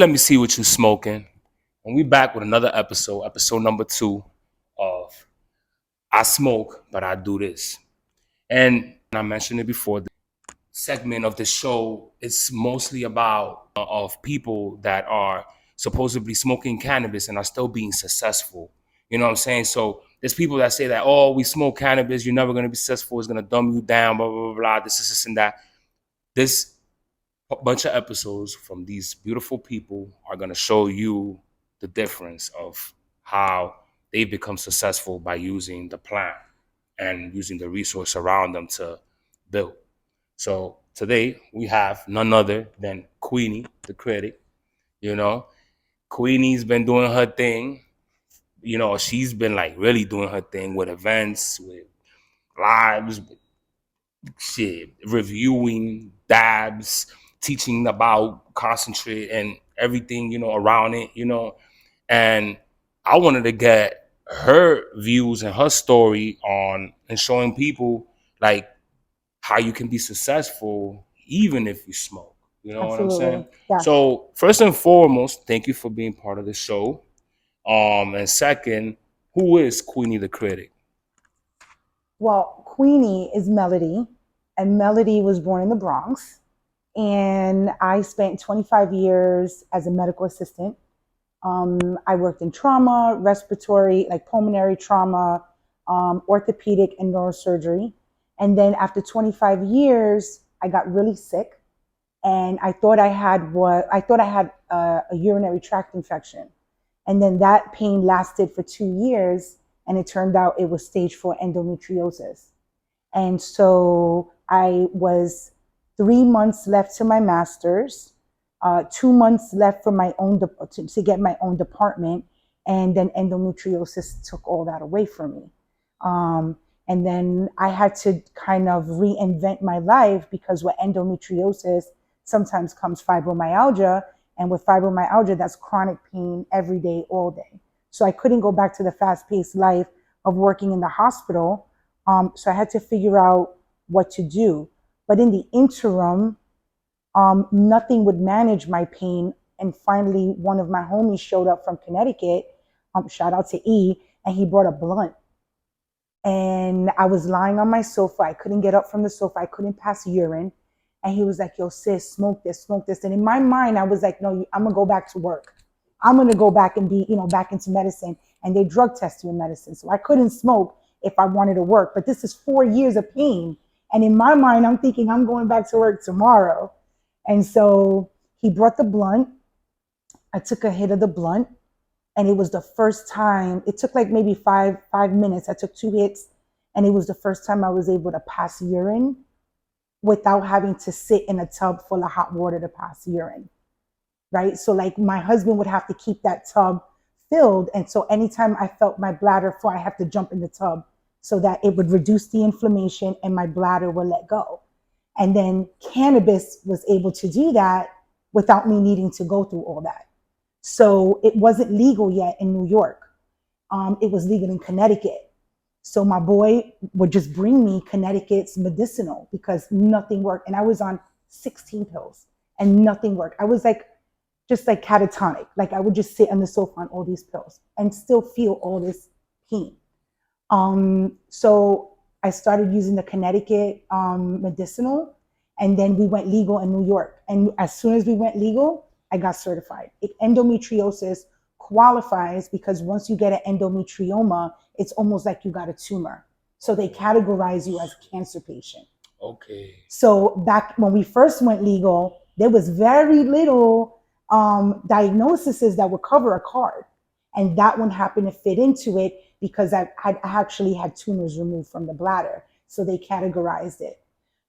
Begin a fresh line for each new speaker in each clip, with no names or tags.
Let Me See What You Smoking. And we back with another episode number 2 of I Smoke, but I Do This. And I mentioned it before, the segment of the show is mostly about of people that are supposedly smoking cannabis and are still being successful. You know what I'm saying? So there's people that say that, oh, we smoke cannabis, you're never going to be successful, it's going to dumb you down, blah, blah, blah, blah, this, and that. This bunch of episodes from these beautiful people are going to show you the difference of how they become successful by using the plant and using the resource around them to build. So today we have none other than Queenie, the critic. You know, Queenie's been doing her thing. You know, she's been like really doing her thing with events, with lives, with shit, reviewing dabs, teaching about concentrate and everything, around it, And I wanted to get her views and her story on and showing people like how you can be successful even if you smoke. You know what I'm saying?
Absolutely. Yes.
So first and foremost, thank you for being part of the show. And second, who is Queenie the critic?
Well, Queenie is Melody, and Melody was born in the Bronx. And I spent 25 years as a medical assistant. I worked in trauma, respiratory, like pulmonary trauma, orthopedic, and neurosurgery. And then after 25 years, I got really sick, and I thought I had a urinary tract infection. And then that pain lasted for 2 years, and it turned out it was stage 4 endometriosis. And so I was 3 months left to my master's, 2 months left for my own to get my own department, and then endometriosis took all that away from me. And then I had to kind of reinvent my life, because with endometriosis sometimes comes fibromyalgia, and with fibromyalgia, that's chronic pain every day, all day. So I couldn't go back to the fast-paced life of working in the hospital. So I had to figure out what to do. But in the interim, nothing would manage my pain. And finally, one of my homies showed up from Connecticut. Shout out to E, and he brought a blunt. And I was lying on my sofa. I couldn't get up from the sofa. I couldn't pass urine. And he was like, yo, sis, smoke this, smoke this. And in my mind, I was like, no, I'm going to go back to work. I'm going to go back and be, back into medicine. And they drug test you in medicine. So I couldn't smoke if I wanted to work. But this is 4 years of pain. And in my mind, I'm thinking I'm going back to work tomorrow. And so he brought the blunt. I took a hit of the blunt. And it was the first time, it took like maybe five minutes. I took 2 hits. And it was the first time I was able to pass urine without having to sit in a tub full of hot water to pass urine, right? So like my husband would have to keep that tub filled. And so anytime I felt my bladder full, I have to jump in the tub so that it would reduce the inflammation and my bladder would let go. And then cannabis was able to do that without me needing to go through all that. So it wasn't legal yet in New York. It was legal in Connecticut. So my boy would just bring me Connecticut's medicinal because nothing worked. And I was on 16 pills and nothing worked. I was like, just like catatonic. Like I would just sit on the sofa on all these pills and still feel all this pain. So I started using the Connecticut medicinal, and then we went legal in New York. And as soon as we went legal, I got certified. Endometriosis qualifies because once you get an endometrioma, it's almost like you got a tumor. So they categorize you as a cancer patient.
Okay.
So back when we first went legal, there was very little diagnoses that would cover a card. And that one happened to fit into it because I actually had tumors removed from the bladder. So they categorized it.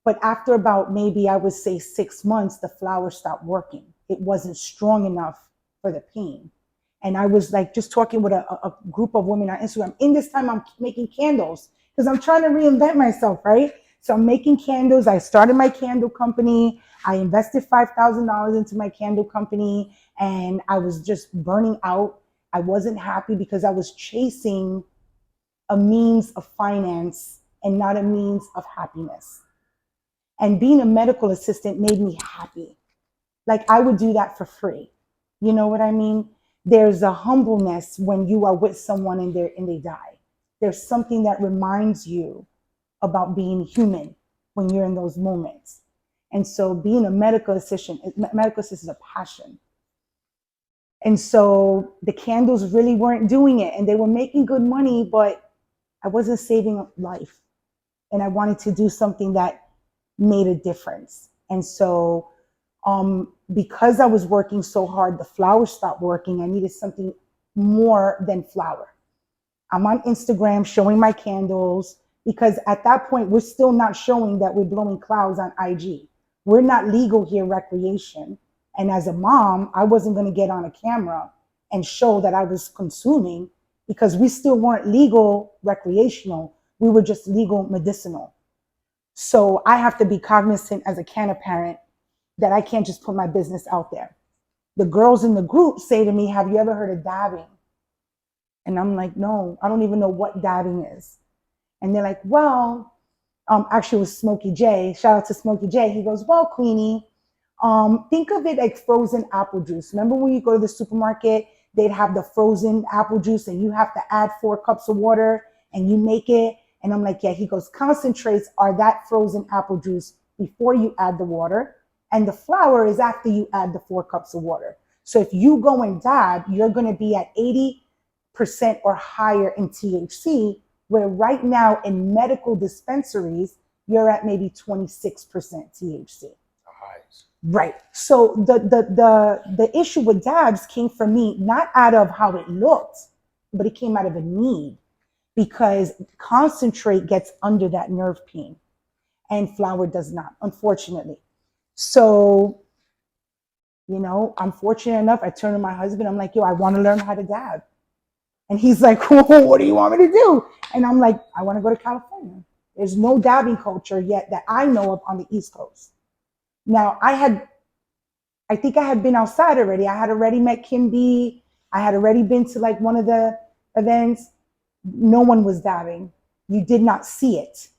But after about maybe, I would say 6 months, the flower stopped working. It wasn't strong enough for the pain. And I was like just talking with a group of women on Instagram. In this time, I'm making candles because I'm trying to reinvent myself, right? So I'm making candles. I started my candle company. I invested $5,000 into my candle company, and I was just burning out. I wasn't happy because I was chasing a means of finance and not a means of happiness. And being a medical assistant made me happy. Like I would do that for free. You know what I mean? There's a humbleness when you are with someone and they die. There's something that reminds you about being human when you're in those moments. And so being a medical assistant is a passion. And so the candles really weren't doing it, and they were making good money, but I wasn't saving life. And I wanted to do something that made a difference. And so because I was working so hard, the flower stopped working. I needed something more than flower. I'm on Instagram showing my candles because at that point, we're still not showing that we're blowing clouds on IG. We're not legal here, recreation. And as a mom, I wasn't going to get on a camera and show that I was consuming because we still weren't legal recreational. We were just legal medicinal. So I have to be cognizant as a canna parent that I can't just put my business out there. The girls in the group say to me, have you ever heard of dabbing? And I'm like, no, I don't even know what dabbing is. And they're like, well, actually it was Smokey J. Shout out to Smokey J. He goes, well, Queenie, think of it like frozen apple juice. Remember when you go to the supermarket, they'd have the frozen apple juice and you have to add 4 cups of water and you make it. And I'm like, yeah. He goes, concentrates are that frozen apple juice before you add the water. And the flour is after you add the 4 cups of water. So if you go and dab, you're going to be at 80% or higher in THC, where right now in medical dispensaries, you're at maybe 26% THC.
Nice.
Right. So the issue with dabs came from me, not out of how it looked, but it came out of a need because concentrate gets under that nerve pain and flour does not, unfortunately. So, I'm fortunate enough. I turned to my husband. I'm like, yo, I want to learn how to dab. And he's like, whoa, what do you want me to do? And I'm like, I want to go to California. There's no dabbing culture yet that I know of on the East Coast. Now, I think I had been outside already. I had already met Kim B. I had already been to like one of the events. No one was dabbing. You did not see it.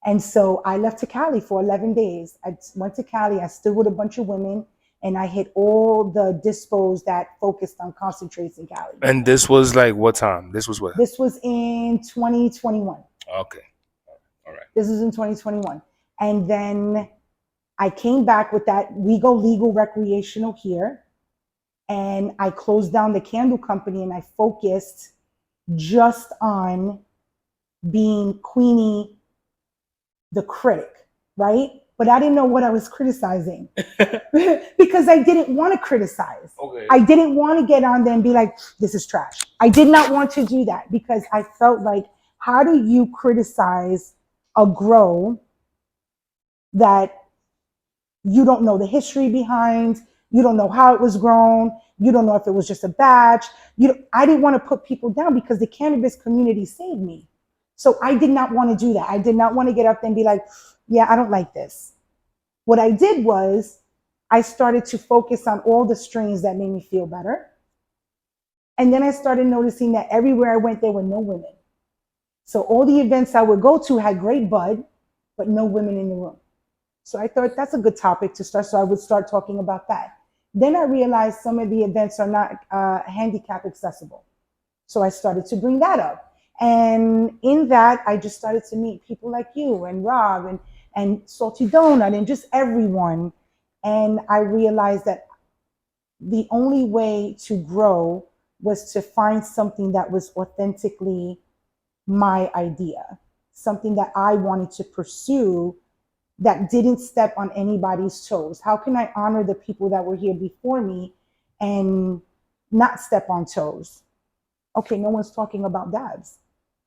And so I left to Cali for 11 days. I went to Cali. I stood with a bunch of women and I hit all the dispos that focused on concentrates in Cali.
And this was like what time? This was what?
This was in 2021.
Okay. All right.
This was in 2021. And then I came back with that. We go legal recreational here. And I closed down the candle company and I focused just on being Queenie the critic, right? But I didn't know what I was criticizing because I didn't want to criticize.
Okay.
I didn't want to get on there and be like, this is trash. I did not want to do that because I felt like, how do you criticize a grow that you don't know the history behind? You don't know how it was grown. You don't know if it was just a batch. I didn't want to put people down because the cannabis community saved me. So I did not want to do that. I did not want to get up there and be like, yeah, I don't like this. What I did was I started to focus on all the strains that made me feel better. And then I started noticing that everywhere I went, there were no women. So all the events I would go to had great bud, but no women in the room. So I thought that's a good topic to start. So I would start talking about that. Then I realized some of the events are not handicap accessible. So I started to bring that up. And in that, I just started to meet people like you and Rob and Salty Donut and just everyone. And I realized that the only way to grow was to find something that was authentically my idea, something that I wanted to pursue that didn't step on anybody's toes. How can I honor the people that were here before me and not step on toes? Okay, no one's talking about dabs.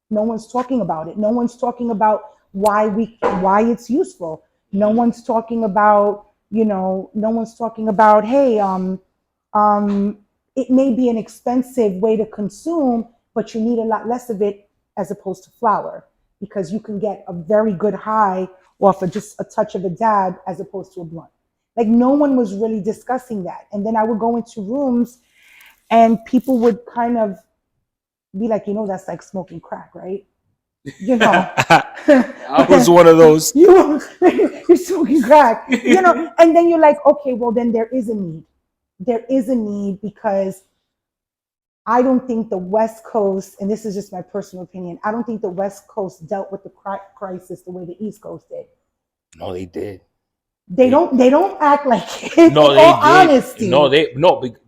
No one's talking about it. No one's talking about why it's useful. No one's talking about, no one's talking about, hey, it may be an expensive way to consume, but you need a lot less of it as opposed to flour because you can get a very good high off of just a touch of a dab as opposed to a blunt. Like no one was really discussing that. And then I would go into rooms and people would kind of be like, that's like smoking crack, right?
I was one of those.
You're smoking crack, and then you're like, okay, well then there is a need. there is a need because I don't think the West Coast, and this is just my personal opinion, I don't think the West Coast dealt with the crack crisis the way the East Coast did.
No, they did.
They don't act like it.
No,
In
they
all
did.
honesty,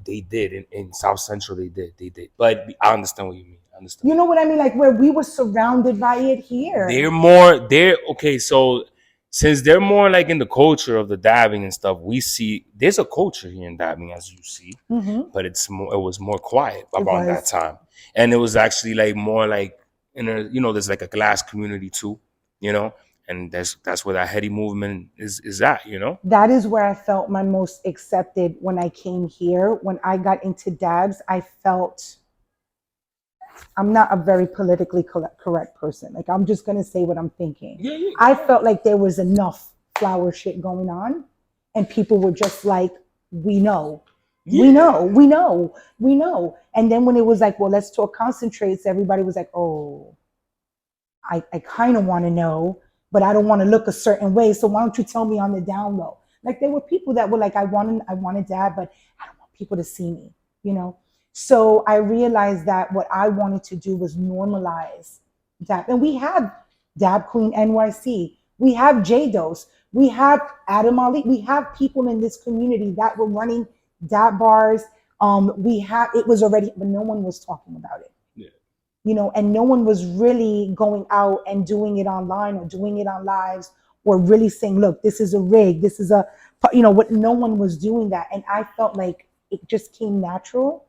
They did in South Central. They did. But I understand what you mean. I understand.
you know what I mean? Like where we were surrounded by it here.
They're okay. So since they're more like in the culture of the dabbing and stuff, we see there's a culture here in dabbing, as you see, but it was more quiet around that time, and it was actually like more like there's like a glass community too, and that's where that heady movement is at,
That is where I felt my most accepted when I came here. When I got into dabs, I felt I'm not a very politically correct person. Like I'm just gonna say what I'm thinking.
Yeah.
I felt like there was enough flower shit going on, and people were just like, "We know, we know, we know, we know." And then when it was like, "Well, let's talk concentrates," everybody was like, "Oh, I kind of want to know, but I don't want to look a certain way. So why don't you tell me on the down low?" Like there were people that were like, I want to dab, but I don't want people to see me, you know? So I realized that what I wanted to do was normalize dab. And we have Dab Queen NYC, we have J-Dose, we have Adam Ali, we have people in this community that were running dab bars. We have, it was already, but no one was talking about it, and no one was really going out and doing it online or doing it on lives or really saying, look, this is a rig, this is a, what, no one was doing that. And I felt like it just came natural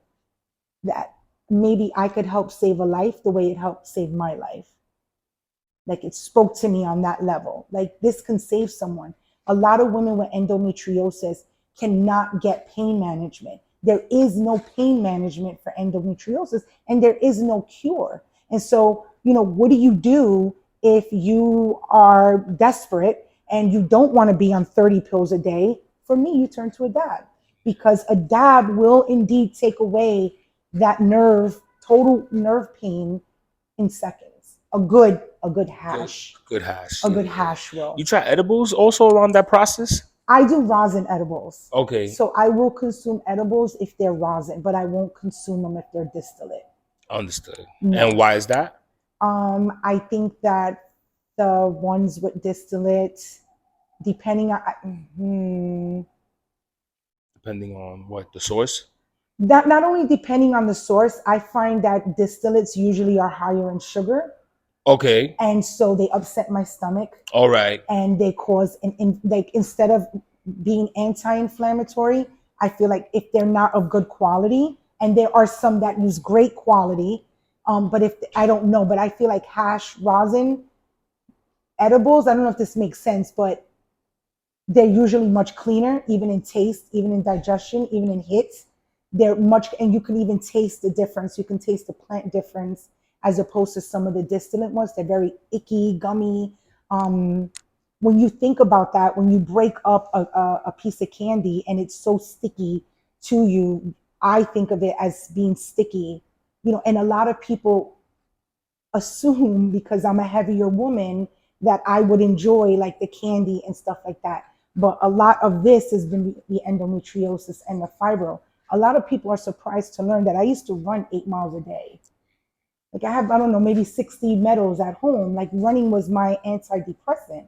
that maybe I could help save a life the way it helped save my life. Like it spoke to me on that level. Like this can save someone. A lot of women with endometriosis cannot get pain management. There is no pain management for endometriosis and there is no cure. And so, what do you do if you are desperate and you don't want to be on 30 pills a day? For me, you turn to a dab because a dab will indeed take away that total nerve pain in seconds. A good hash.
Good hash.
A good hash will.
You try edibles also around that process?
I do rosin edibles.
Okay.
So I will consume edibles if they're rosin, but I won't consume them if they're distillate.
Understood.
No.
And why is that?
I think that the ones with distillate, depending on
Depending on what the source?
that, not only depending on the source, I find that distillates usually are higher in sugar.
Okay.
And so they upset my stomach.
All right.
And they cause like instead of being anti-inflammatory, I feel like if they're not of good quality, and there are some that use great quality, but if I don't know, but I feel like hash rosin edibles, I don't know if this makes sense, but they're usually much cleaner, even in taste, even in digestion, even in hits. They're much, and you can even taste the difference. You can taste the plant difference as opposed to some of the distillate ones. They're very icky, gummy. When you think about that, when you break up a piece of candy and it's so sticky to you, I think of it as being sticky, and a lot of people assume because I'm a heavier woman that I would enjoy like the candy and stuff like that. But a lot of this has been the endometriosis and the fibro. A lot of people are surprised to learn that I used to run 8 miles a day. Like I don't know, maybe 60 medals at home. Like running was my antidepressant.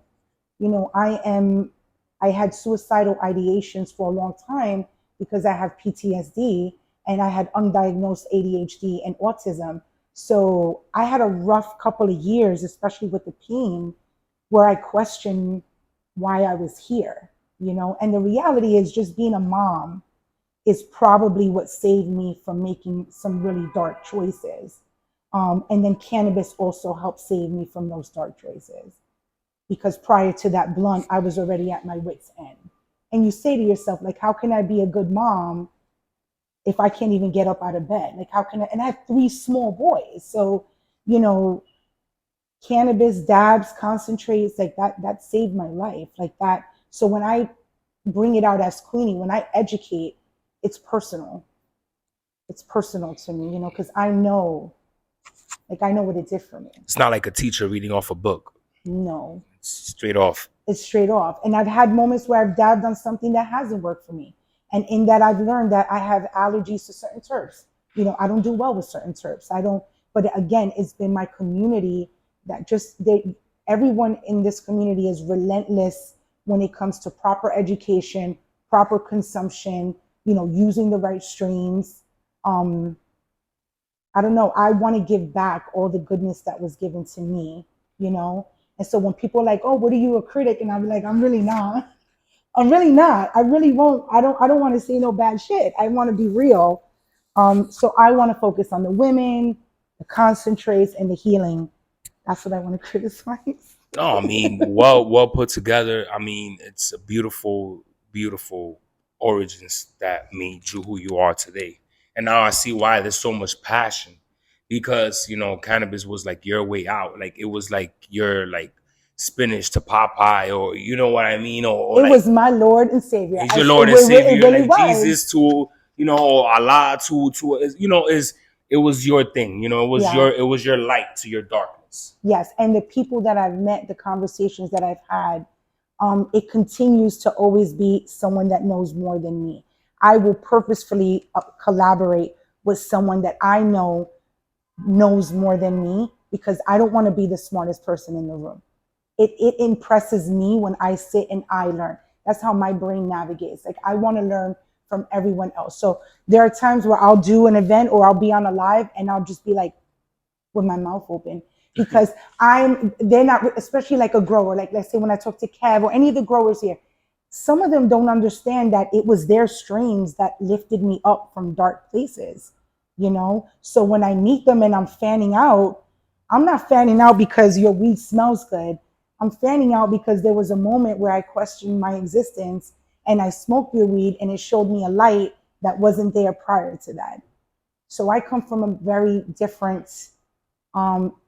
I had suicidal ideations for a long time because I have PTSD and I had undiagnosed ADHD and autism. So I had a rough couple of years, especially with the pain, where I questioned why I was here, and the reality is just being a mom is probably what saved me from making some really dark choices. And then cannabis also helped save me from those dark choices because prior to that blunt, I was already at my wit's end. And you say to yourself, like, how can I be a good mom if I can't even get up out of bed? Like, how can I? And I have 3 small boys. So, cannabis, dabs, concentrates, like that saved my life. Like that. So when I bring it out as Queenie, when I educate, it's personal. It's personal to me, because I know what it did for me.
It's not like a teacher reading off a book.
No.
It's straight off.
It's straight off. And I've had moments where I've dabbed on something that hasn't worked for me. And in that, I've learned that I have allergies to certain terps. I don't do well with certain terps. I don't, but again, it's been my community that everyone in this community is relentless when it comes to proper education, proper consumption, using the right strains. Um, I don't know. I want to give back all the goodness that was given to me, you know? And so when people are like, oh, what are you, a critic? And I'm like, I'm really not. I'm really not. I really won't. I don't want to say no bad shit. I want to be real. So I want to focus on the women, the concentrates, and the healing. That's what I want to criticize.
No, I mean, well put together. I mean, it's a beautiful origins that made you who you are today. And now I see why there's so much passion, because cannabis was like your way out. Like it was like your like spinach to Popeye, or you know what I mean, or
It
like
was my Lord and Savior.
he's your Lord and
It
Savior,
really
like
was.
Jesus to Allah to is it was your thing.
Yeah.
It was your light to your darkness.
Yes. And the people that I've met, the conversations that I've had, it continues to always be someone that knows more than me. I will purposefully collaborate with someone that I know knows more than me, because I don't want to be the smartest person in the room. It impresses me when I sit and I learn. That's how my brain navigates. Like, I want to learn from everyone else. So there are times where I'll do an event or I'll be on a live and I'll just be like with my mouth open, because they're not, especially like a grower, like let's say when I talk to Kev or any of the growers here, some of them don't understand that it was their strains that lifted me up from dark places. So when I meet them and I'm fanning out, I'm not fanning out because your weed smells good. I'm fanning out because there was a moment where I questioned my existence and I smoked your weed and it showed me a light that wasn't there prior to that. So I come from a very different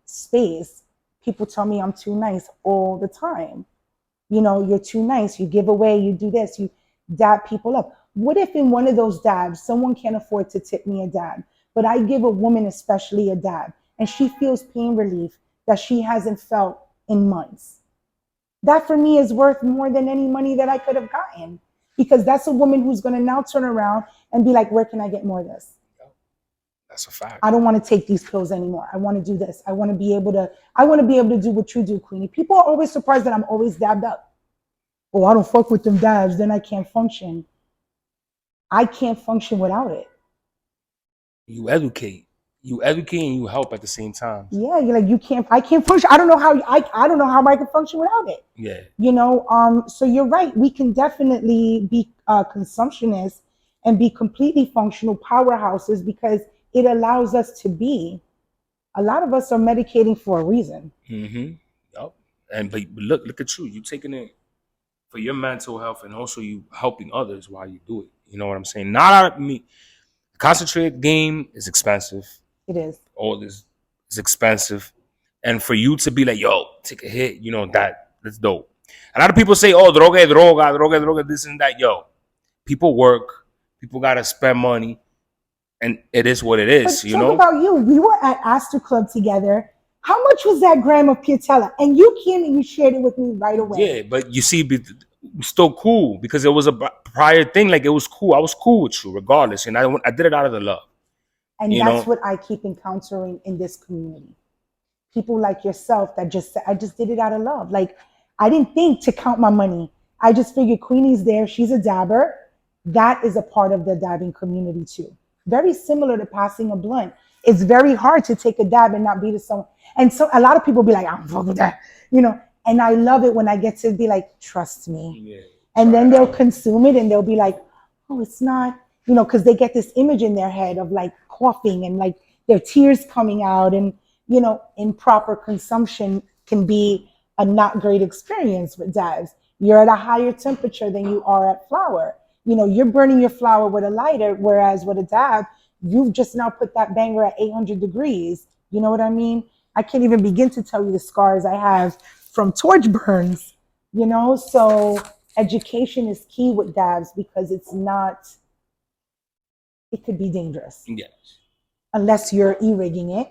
space. People tell me I'm too nice all the time. You're too nice. You give away, you do this, you dab people up. What if in one of those dabs, someone can't afford to tip me a dab, but I give a woman especially a dab and she feels pain relief that she hasn't felt in months? That for me is worth more than any money that I could have gotten, because that's a woman who's going to now turn around and be like, where can I get more of this?
That's a fact.
I don't want to take these pills anymore. I want to do this. I want to be able to do what you do, Queenie. People are always surprised that I'm always dabbed up. Oh, I don't fuck with them dabs, then I can't function. I can't function without it.
You educate. You educate and you help at the same time.
Yeah, you're like, I can't function. I don't know how I can function without it.
Yeah.
So you're right. We can definitely be consumptionists and be completely functional powerhouses, because it allows us to be. A lot of us are medicating for a reason.
Mm-hmm. Yep. But look at you. You taking it for your mental health, and also you helping others while you do it. You know what I'm saying? Not out of me. Concentrate game is expensive.
It is.
All this is expensive. And for you to be like, yo, take a hit, that's dope. A lot of people say, oh, droga, this and that. Yo, people work, people gotta spend money, and it is what it is,
But talk about you. We were at Astor Club together. How much was that gram of Piatella? And you came and you shared it with me right away.
Yeah, but you see, we're still cool because it was a prior thing. Like, it was cool. I was cool with you regardless, and I did it out of the love.
And that's what I keep encountering in this community. People like yourself that I just did it out of love. Like, I didn't think to count my money. I just figured Queenie's there. She's a dabber. That is a part of the dabbing community too. Very similar to passing a blunt. It's very hard to take a dab and not be to someone. And so a lot of people be like, I'm fucking with that. And I love it when I get to be like, trust me. Yeah, and then they'll consume it and they'll be like, oh, it's not, because they get this image in their head of like coughing and like their tears coming out, and improper consumption can be a not great experience with dabs. You're at a higher temperature than you are at flower. You're burning your flower with a lighter, whereas with a dab, you've just now put that banger at 800 degrees. You know what I mean? I can't even begin to tell you the scars I have from torch burns, So education is key with dabs, because it could be dangerous.
Yes.
Unless you're e-rigging it.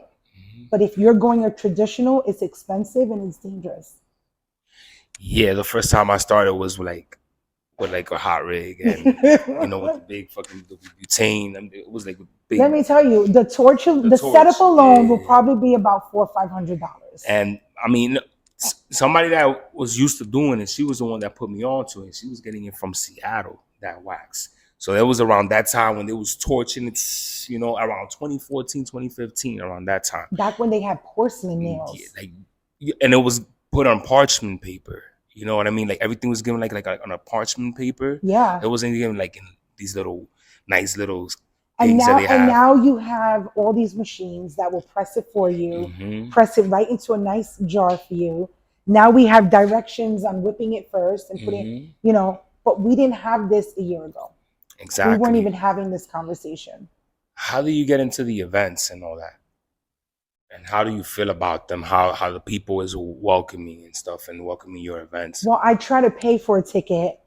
But if you're going a traditional, it's expensive and it's dangerous.
Yeah, the first time I started was like with like a hot rig and with the big fucking the butane. I mean, it was like a
Let
big
me tell you, the torch,
the
the
torch.
setup alone will
Yeah.
probably be about $400 or $500.
And I mean, somebody that was used to doing it, she was the one that put me on to it. She was getting it from Seattle, that wax. So it was around that time when they was torching it, around 2014, 2015, around that time.
Back when they had porcelain
Yeah,
nails.
and it was put on parchment paper. You know what I mean? Like everything was given like on a parchment paper.
Yeah.
It wasn't given like in these little nice little
And
things that
now
they
and
have.
now you have all these machines that will press it for you,
Hmm.
press it right into a nice jar for you. Now we have directions on whipping it first and putting,
Hmm.
but we didn't have this a year ago. We weren't
Exactly.
even having this conversation.
How do you get into the events and all that? And how do you feel about them? How the people is welcoming and stuff and welcoming your events?
Well, I try to pay for a ticket.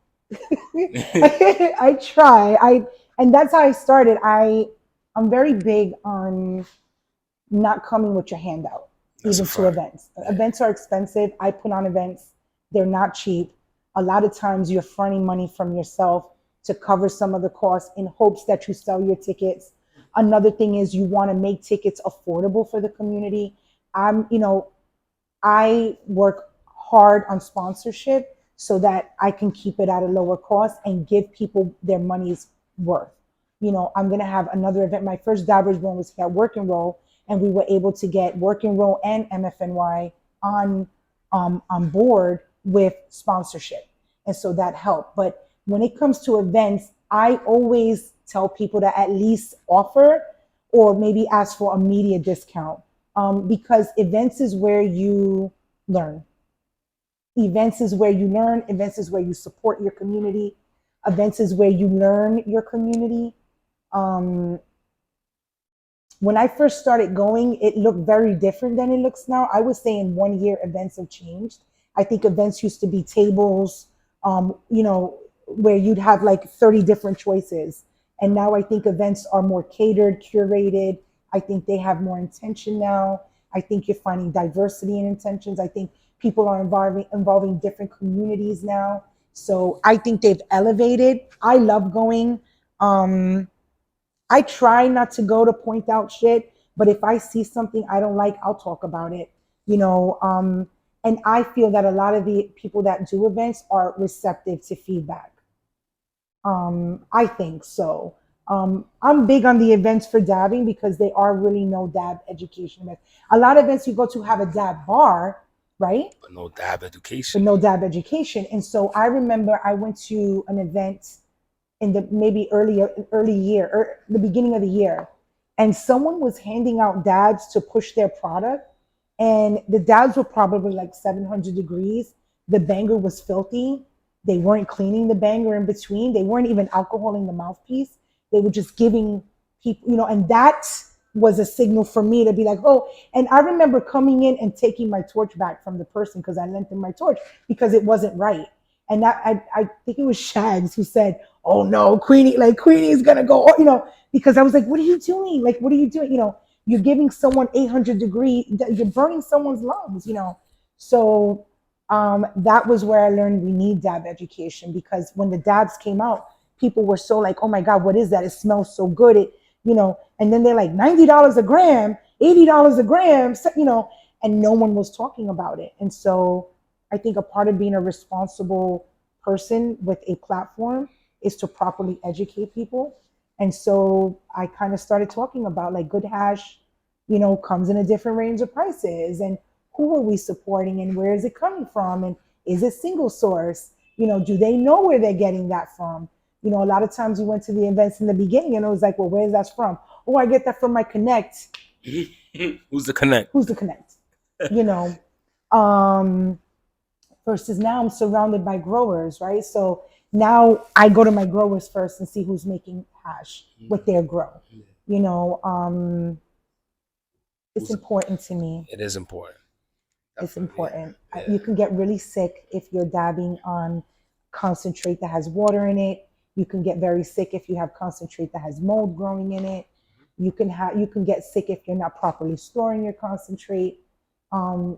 I try. And that's how I started. I'm very big on not coming with your hand out,
That's a
even to
fact.
events.
Yeah.
Events are expensive. I put on events. They're not cheap. A lot of times you're fronting money from yourself to cover some of the costs in hopes that you sell your tickets. Another thing is you want to make tickets affordable for the community. I'm, you know, I work hard on sponsorship so that I can keep it at a lower cost and give people their money's worth. I'm going to have another event. My first Dabbers one was at Work and Roll, and we were able to get Work and Roll and MFNY on board with sponsorship. And so that helped. But when it comes to events, I always tell people to at least offer or maybe ask for a media discount, because events is where you learn. Events is where you learn. Events is where you support your community. Events is where you learn your community. Um, when I first started going, it looked very different than it looks now. I would say in 1 year, events have changed. I think events used to be tables, where you'd have like 30 different choices. And now I think events are more catered, curated. I think they have more intention now. I think you're finding diversity in intentions. I think people are involving different communities now. So I think they've elevated. I love going. Um, I try not to go to point out shit, but if I see something I don't like, I'll talk about it. You know, um, and I feel that a lot of the people that do events are receptive to feedback. I think so. I'm big on the events for dabbing because they are really no dab education events. A lot of events you go to have a dab bar, right?
But no dab
But
education.
no dab education. And so I remember I went to an event in the maybe early year or the beginning of the year, and someone was handing out dabs to push their product, and the dabs were probably like 700 degrees. The banger was filthy. They weren't cleaning the banger in between. They weren't even alcoholing the mouthpiece. They were just giving people, and that was a signal for me to be like, oh. And I remember coming in and taking my torch back from the person because I lent them my torch because it wasn't right. And that I think it was Shags who said, oh no, Queenie's gonna go, because I was like, what are you doing? Like, what are you doing? You're giving someone 800-degree, you're burning someone's lungs. So that was where I learned we need dab education, because when the dabs came out, people were so like, oh my God, what is that? It smells so good. And then they're like $90 a gram, $80 a gram, and no one was talking about it. And so I think a part of being a responsible person with a platform is to properly educate people. And so I kind of started talking about like good hash, comes in a different range of prices, and who are we supporting and where is it coming from? And is it single source? Do they know where they're getting that from? A lot of times we went to the events in the beginning and it was like, well, where's that from? Oh, I get that from my connect.
Who's the connect?
Who's the connect? you know, um, versus now I'm surrounded by growers, right? So now I go to my growers first and see who's making hash with their grow. You know, it's important to me.
It is important.
It's
Definitely.
important.
Yeah.
You can get really sick if you're dabbing on concentrate that has water in it. You can get very sick if you have concentrate that has mold growing in it. You can get sick if you're not properly storing your concentrate.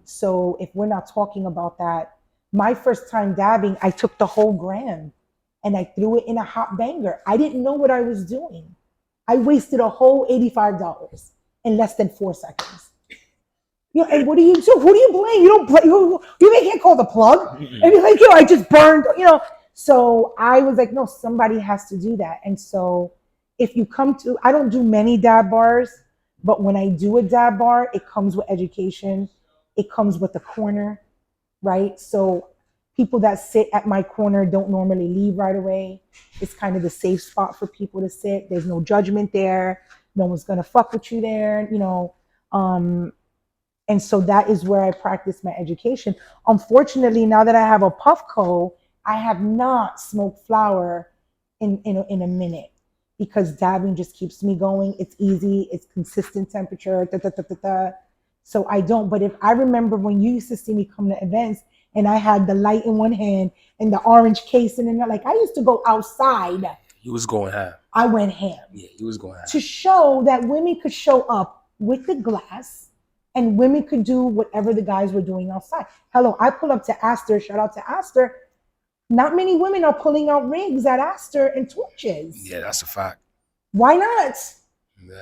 So if we're not talking about that, my first time dabbing, I took the whole gram, and I threw it in a hot banger. I didn't know what I was doing. I wasted a whole $85 in less than 4 seconds. And what do you do? Who do you blame? You don't blame. You can't call the plug and be like, I just burned. So I was like, no, somebody has to do that. And so if you come to, I don't do many dab bars, but when I do a dab bar, it comes with education. It comes with a corner, right? So people that sit at my corner don't normally leave right away. It's kind of the safe spot for people to sit. There's no judgment there. No one's gonna fuck with you there. And so that is where I practice my education. Unfortunately, now that I have a Puffco, I have not smoked flower in a minute because dabbing just keeps me going. It's easy, it's consistent temperature. Da, da, da, da, da. So I don't. But if I remember when you used to see me come to events and I had the light in one hand and the orange case in another, like I used to go outside.
You was going ham.
I went ham.
Yeah, you was going ham.
To show that women could show up with the glass and women could do whatever the guys were doing outside. Hello, I pull up to Astor, shout out to Astor. Not many women are pulling out rigs at Astor and torches.
Yeah, that's a fact.
Why not?
Yeah.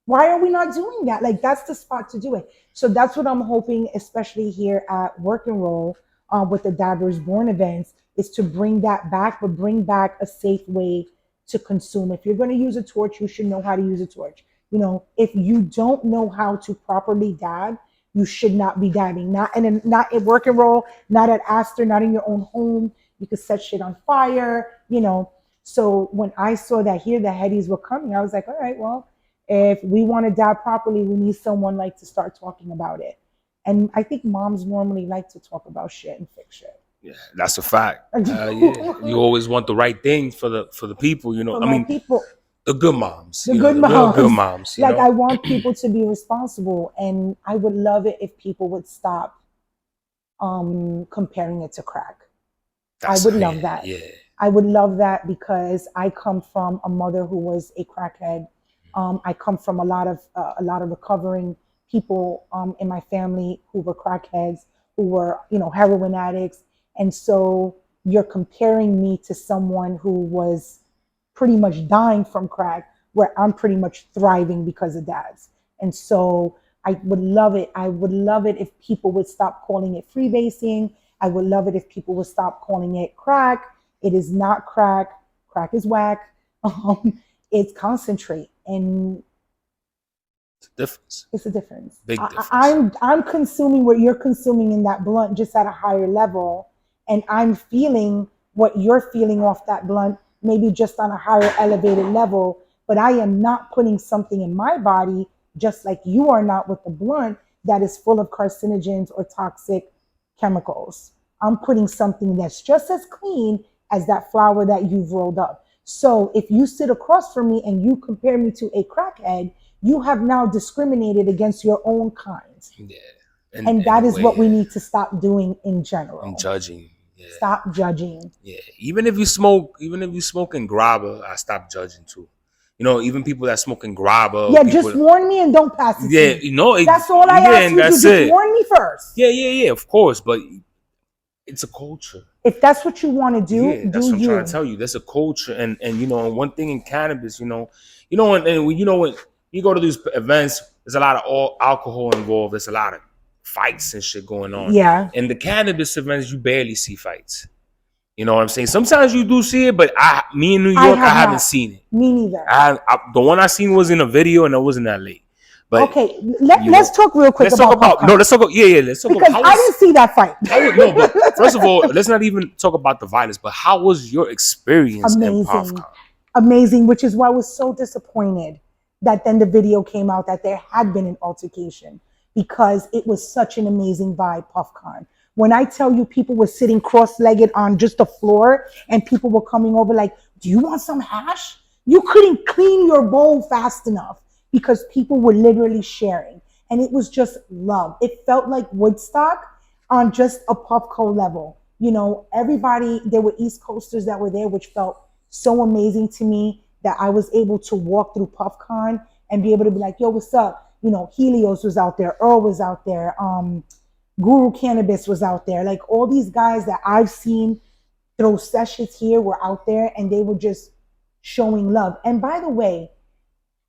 Why are we not doing that? Like, that's the spot to do it. So that's what I'm hoping, especially here at Work and Roll with the Dabbers Born events, is to bring that back, but bring back a safe way to consume. If you're going to use a torch, you should know how to use a torch. If you don't know how to properly dab, you should not be dabbing. Not at Work and Roll, not at Astor, not in your own home. You could set shit on fire, So when I saw that here, the headies were coming, I was like, all right, well, if we want to dab properly, we need someone like to start talking about it. And I think moms normally like to talk about shit and fix shit.
Yeah, that's a fact. Yeah. You always want the right thing for the people,
People.
The good moms.
The good moms.
Real good moms.
I want people to be responsible, and I would love it if people would stop comparing it to crack. I would love that.
Yeah.
I would love that because I come from a mother who was a crackhead. I come from a lot of recovering people in my family who were crackheads, who were heroin addicts, and so you're comparing me to someone who was pretty much dying from crack, where I'm pretty much thriving because of dads. And so I would love it. I would love it if people would stop calling it freebasing. I would love it if people would stop calling it crack. It is not crack. Crack is whack. It's concentrate, and
it's a difference.
It's a difference.
Big difference.
I'm consuming what you're consuming in that blunt, just at a higher level, and I'm feeling what you're feeling off that blunt, maybe just on a higher elevated level. But I am not putting something in my body, just like you are not with the blunt, that is full of carcinogens or toxic chemicals. I'm putting something that's just as clean as that flower that you've rolled up. So if you sit across from me and you compare me to a crackhead, you have now discriminated against your own kind. Yeah. And that is what we need to stop doing in general.
And judging. Yeah.
Stop judging.
Yeah. Even if you smoke in grabber, I stop judging too. Even people that smoke in grabber.
Yeah, just warn me and don't pass it to me. That's all I ask you to do. Just warn me first.
Yeah, of course. But it's a culture.
If that's what you want to do,
that's what I'm trying to tell you. There's a culture, and one thing in cannabis, when you go to these events, there's a lot of alcohol involved. There's a lot of fights and shit going on.
Yeah.
In the cannabis events, you barely see fights. You know what I'm saying? Sometimes you do see it, but me in New York, I haven't seen it.
Me neither.
The one I seen was in a video, and it wasn't that late. But
okay, let's talk real quick
let's talk about let's talk
because I didn't see that fight.
No, but first of all, let's not even talk about the violence, but how was your experience in PuffCon?
Amazing, which is why I was so disappointed that then the video came out that there had been an altercation, because it was such an amazing vibe, PuffCon. When I tell you people were sitting cross-legged on just the floor and people were coming over like, do you want some hash? You couldn't clean your bowl fast enough, because people were literally sharing. And it was just love. It felt like Woodstock on just a Puffco level. Everybody, there were East Coasters that were there, which felt so amazing to me, that I was able to walk through PuffCon and be able to be like, yo, what's up? Helios was out there. Earl was out there. Guru Cannabis was out there. Like all these guys that I've seen those sessions here were out there and they were just showing love. And by the way,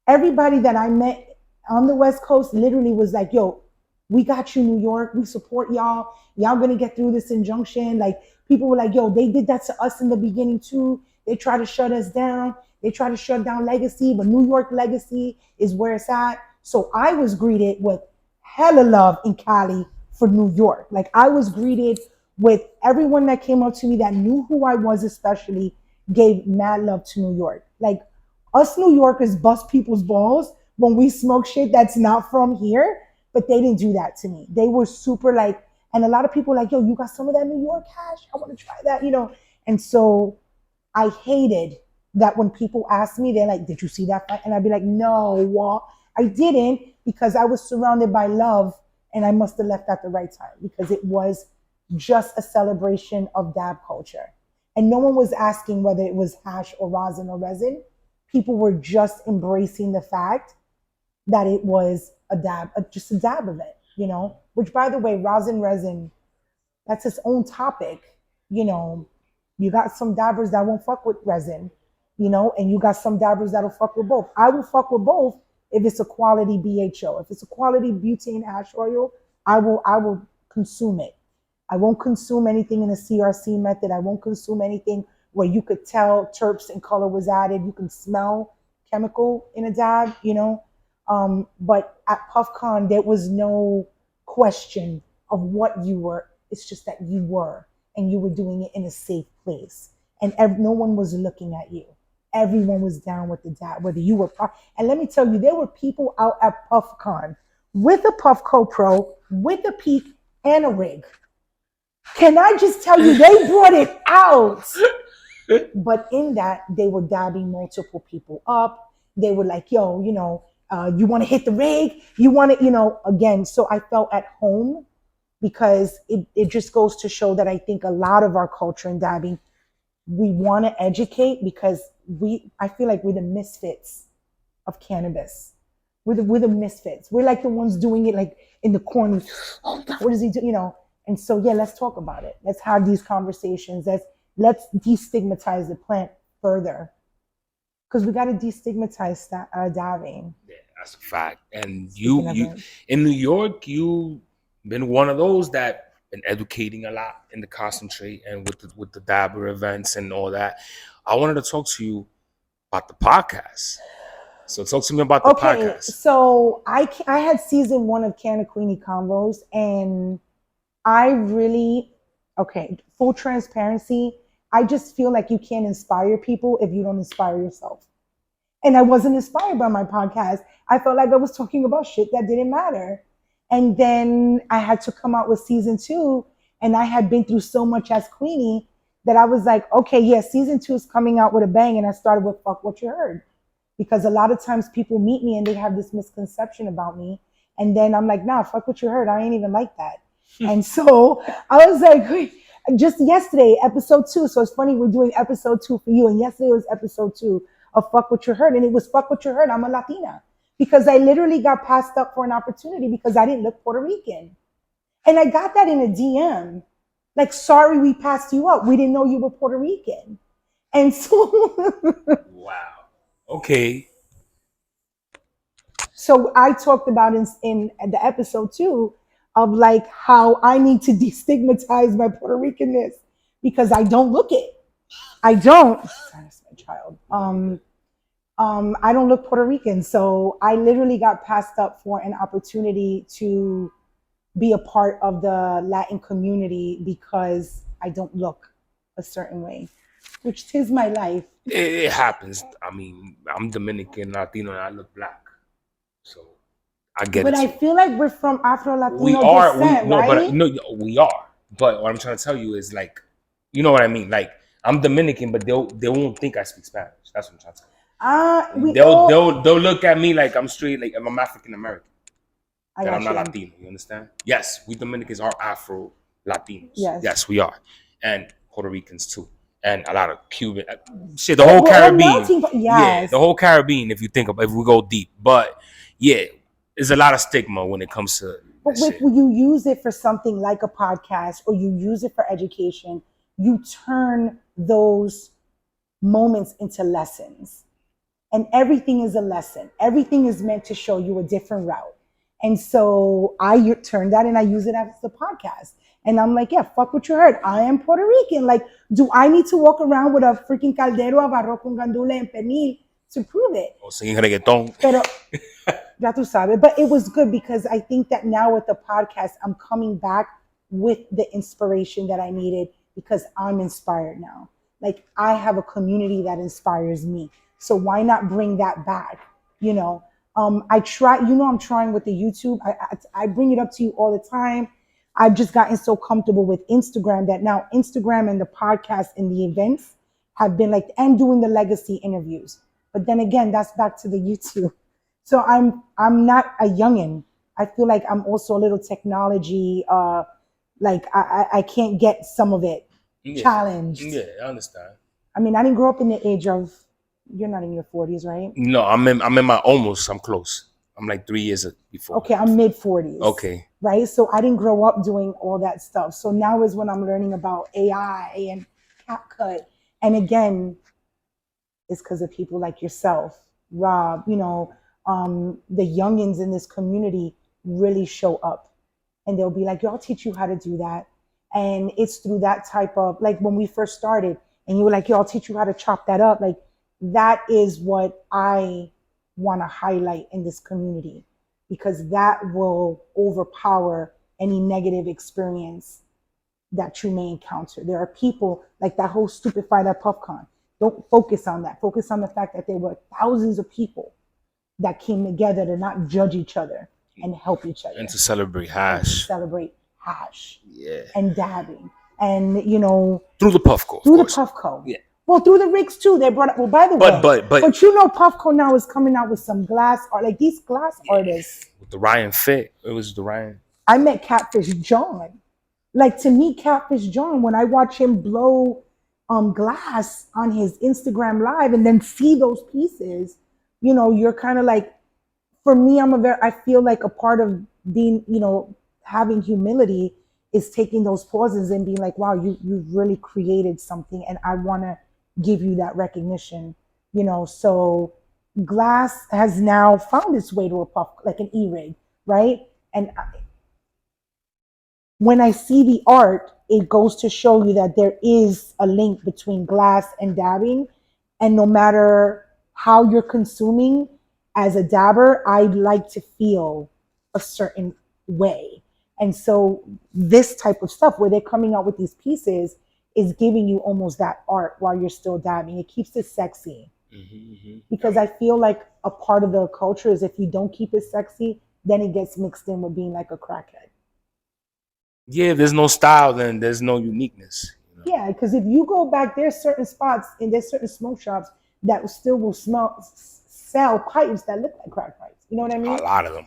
everybody that I met on the West Coast literally was like, yo, we got you, New York. We support y'all. Y'all gonna get through this injunction. Like, people were like, yo, they did that to us in the beginning too. They try to shut us down. They try to shut down Legacy, but New York Legacy is where it's at. So I was greeted with hella love in Cali for New York. Like, I was greeted with everyone that came up to me that knew who I was, especially gave mad love to New York. Like, us New Yorkers bust people's balls when we smoke shit that's not from here, but they didn't do that to me. They were super like, and a lot of people were like, yo, you got some of that New York hash? I want to try that, you know? And so I hated that when people asked me, they're like, did you see that fight? And I'd be like, no, well, I didn't, because I was surrounded by love and I must have left at the right time, because it was just a celebration of dab culture. And no one was asking whether it was hash or rosin or resin. People were just embracing the fact that it was a dab, just a dab event, you know, which, by the way, rosin resin, that's its own topic. You know, you got some dabbers that won't fuck with resin, you know, and you got some dabbers that'll fuck with both. I will fuck with both if it's a quality BHO. If it's a quality butane hash oil, I will consume it. I won't consume anything in a CRC method. I won't consume anything where you could tell terps and color was added. You can smell chemical in a dab, you know. But at PuffCon, there was no question of what you were. It's just that you were, and you were doing it in a safe place. And no one was looking at you. Everyone was down with the dab, whether you were. And let me tell you, there were people out at PuffCon with a Puffco Pro, with a peak and a rig. Can I just tell you, they brought it out. But in that, they were dabbing multiple people up. They were like, yo, you know, you want to hit the rig? You want to, you know, again. So I felt at home, because it just goes to show that I think a lot of our culture in dabbing, we want to educate, because I feel like we're the misfits of cannabis. We're the misfits. We're like the ones doing it like in the corner. Oh, what does he do? You know. And so, yeah, let's talk about it. Let's have these conversations. Let's destigmatize the plant further, because we got to destigmatize dabbing.
Yeah, that's a fact. And you in New York, you've been one of those that been educating a lot in the concentrate and with the dabber events and all that. I wanted to talk to you about the podcast. So talk to me about the podcast.
So I had season 1 of Canna Queenie Combos, and I really, full transparency, I just feel like you can't inspire people if you don't inspire yourself. And I wasn't inspired by my podcast. I felt like I was talking about shit that didn't matter. And then I had to come out with season 2, and I had been through so much as Queenie that I was like, okay, yeah, season 2 is coming out with a bang. And I started with Fuck What You Heard. Because a lot of times people meet me and they have this misconception about me. And then I'm like, nah, fuck what you heard. I ain't even like that. And so I was like, just yesterday, episode 2. So it's funny, we're doing episode 2 for you. And yesterday was episode 2 of Fuck What You Heard. And it was Fuck What You Heard. I'm a Latina. Because I literally got passed up for an opportunity because I didn't look Puerto Rican. And I got that in a DM. Like, sorry, we passed you up. We didn't know you were Puerto Rican. And so...
Wow. Okay.
So I talked about in the episode 2 of like how I need to destigmatize my Puerto Ricanness, because I don't look it. I don't. That's my child. I don't look Puerto Rican. So I literally got passed up for an opportunity to be a part of the Latin community because I don't look a certain way, which is my life.
It happens. I mean, I'm Dominican, Latino, and I look black. So I get
But
it.
I feel like we're from Afro-Latino
We are.
descent,
No,
right?
but no, we are. But what I'm trying to tell you is like, you know what I mean? Like, I'm Dominican, but they won't think I speak Spanish. That's what I'm trying to tell you. They'll look at me like I'm straight, like I'm African American. That I'm not Latino. You understand? Yes, we Dominicans are Afro Latinos. Yes, we are, and Puerto Ricans too, and a lot of Cuban shit. The whole Caribbean. Yeah, the whole Caribbean. If you think about, if we go deep, but yeah, there's a lot of stigma when it comes to.
But if you use it for something like a podcast or you use it for education, you turn those moments into lessons. And everything is a lesson. Everything is meant to show you a different route. And so I turned that and I use it as the podcast. And I'm like, yeah, fuck what you heard. I am Puerto Rican. Like, do I need to walk around with a freaking caldero of arroz con gandula and pernil to prove it?
O singing reggaeton.
Pero, ya tú sabes. But it was good because I think that now with the podcast, I'm coming back with the inspiration that I needed because I'm inspired now. Like, I have a community that inspires me. So why not bring that back? You know, I try, I'm trying with the YouTube. I bring it up to you all the time. I've just gotten so comfortable with Instagram that now Instagram and the podcast and the events have been like, and doing the legacy interviews. But then again, that's back to the YouTube. So I'm not a youngin. I feel like I'm also a little technology. Like I can't get some of it challenged.
Yeah, I understand.
I mean, I didn't grow up in the age of. You're not in your 40s, right?
No, I'm in my almost. I'm close. I'm like 3 years before.
Okay, I'm mid 40s.
Okay.
Right? So I didn't grow up doing all that stuff. So now is when I'm learning about AI and CapCut. And again, it's because of people like yourself, Rob, the youngins in this community really show up. And they'll be like, yo, I'll teach you how to do that. And it's through that type of, like when we first started, and you were like, yo, I'll teach you how to chop that up. Like, that is what I want to highlight in this community because that will overpower any negative experience that you may encounter. There are people like that whole stupid fight at PuffCon. Don't focus on that. Focus on the fact that there were thousands of people that came together to not judge each other and help each other.
And to celebrate hash.
Yeah. And dabbing. And,
through the Puffco.
Through the Puffco.
Yeah.
Well, through the rigs too. They brought up. Well, by the way, but Puffco now is coming out with some glass art, like these glass artists.
With the Ryan Fit, it was the Ryan.
I met Catfish John. Like to me, Catfish John, when I watch him blow glass on his Instagram live and then see those pieces, you're kind of like. For me, I feel like a part of being, having humility is taking those pauses and being like, wow, you've really created something, and I want to give you that recognition, so glass has now found its way to a puff, like an e-rig, right? And when I see the art, it goes to show you that there is a link between glass and dabbing, and no matter how you're consuming, as a dabber, I like to feel a certain way. And so this type of stuff where they're coming out with these pieces is giving you almost that art while you're still dabbing. It keeps it sexy. Because I feel like a part of the culture is if you don't keep it sexy, then it gets mixed in with being like a crackhead.
Yeah, if there's no style, then there's no uniqueness.
Yeah, because if you go back, there's certain spots and there's certain smoke shops that still will sell pipes that look like crack pipes. You know what I mean?
A lot of them.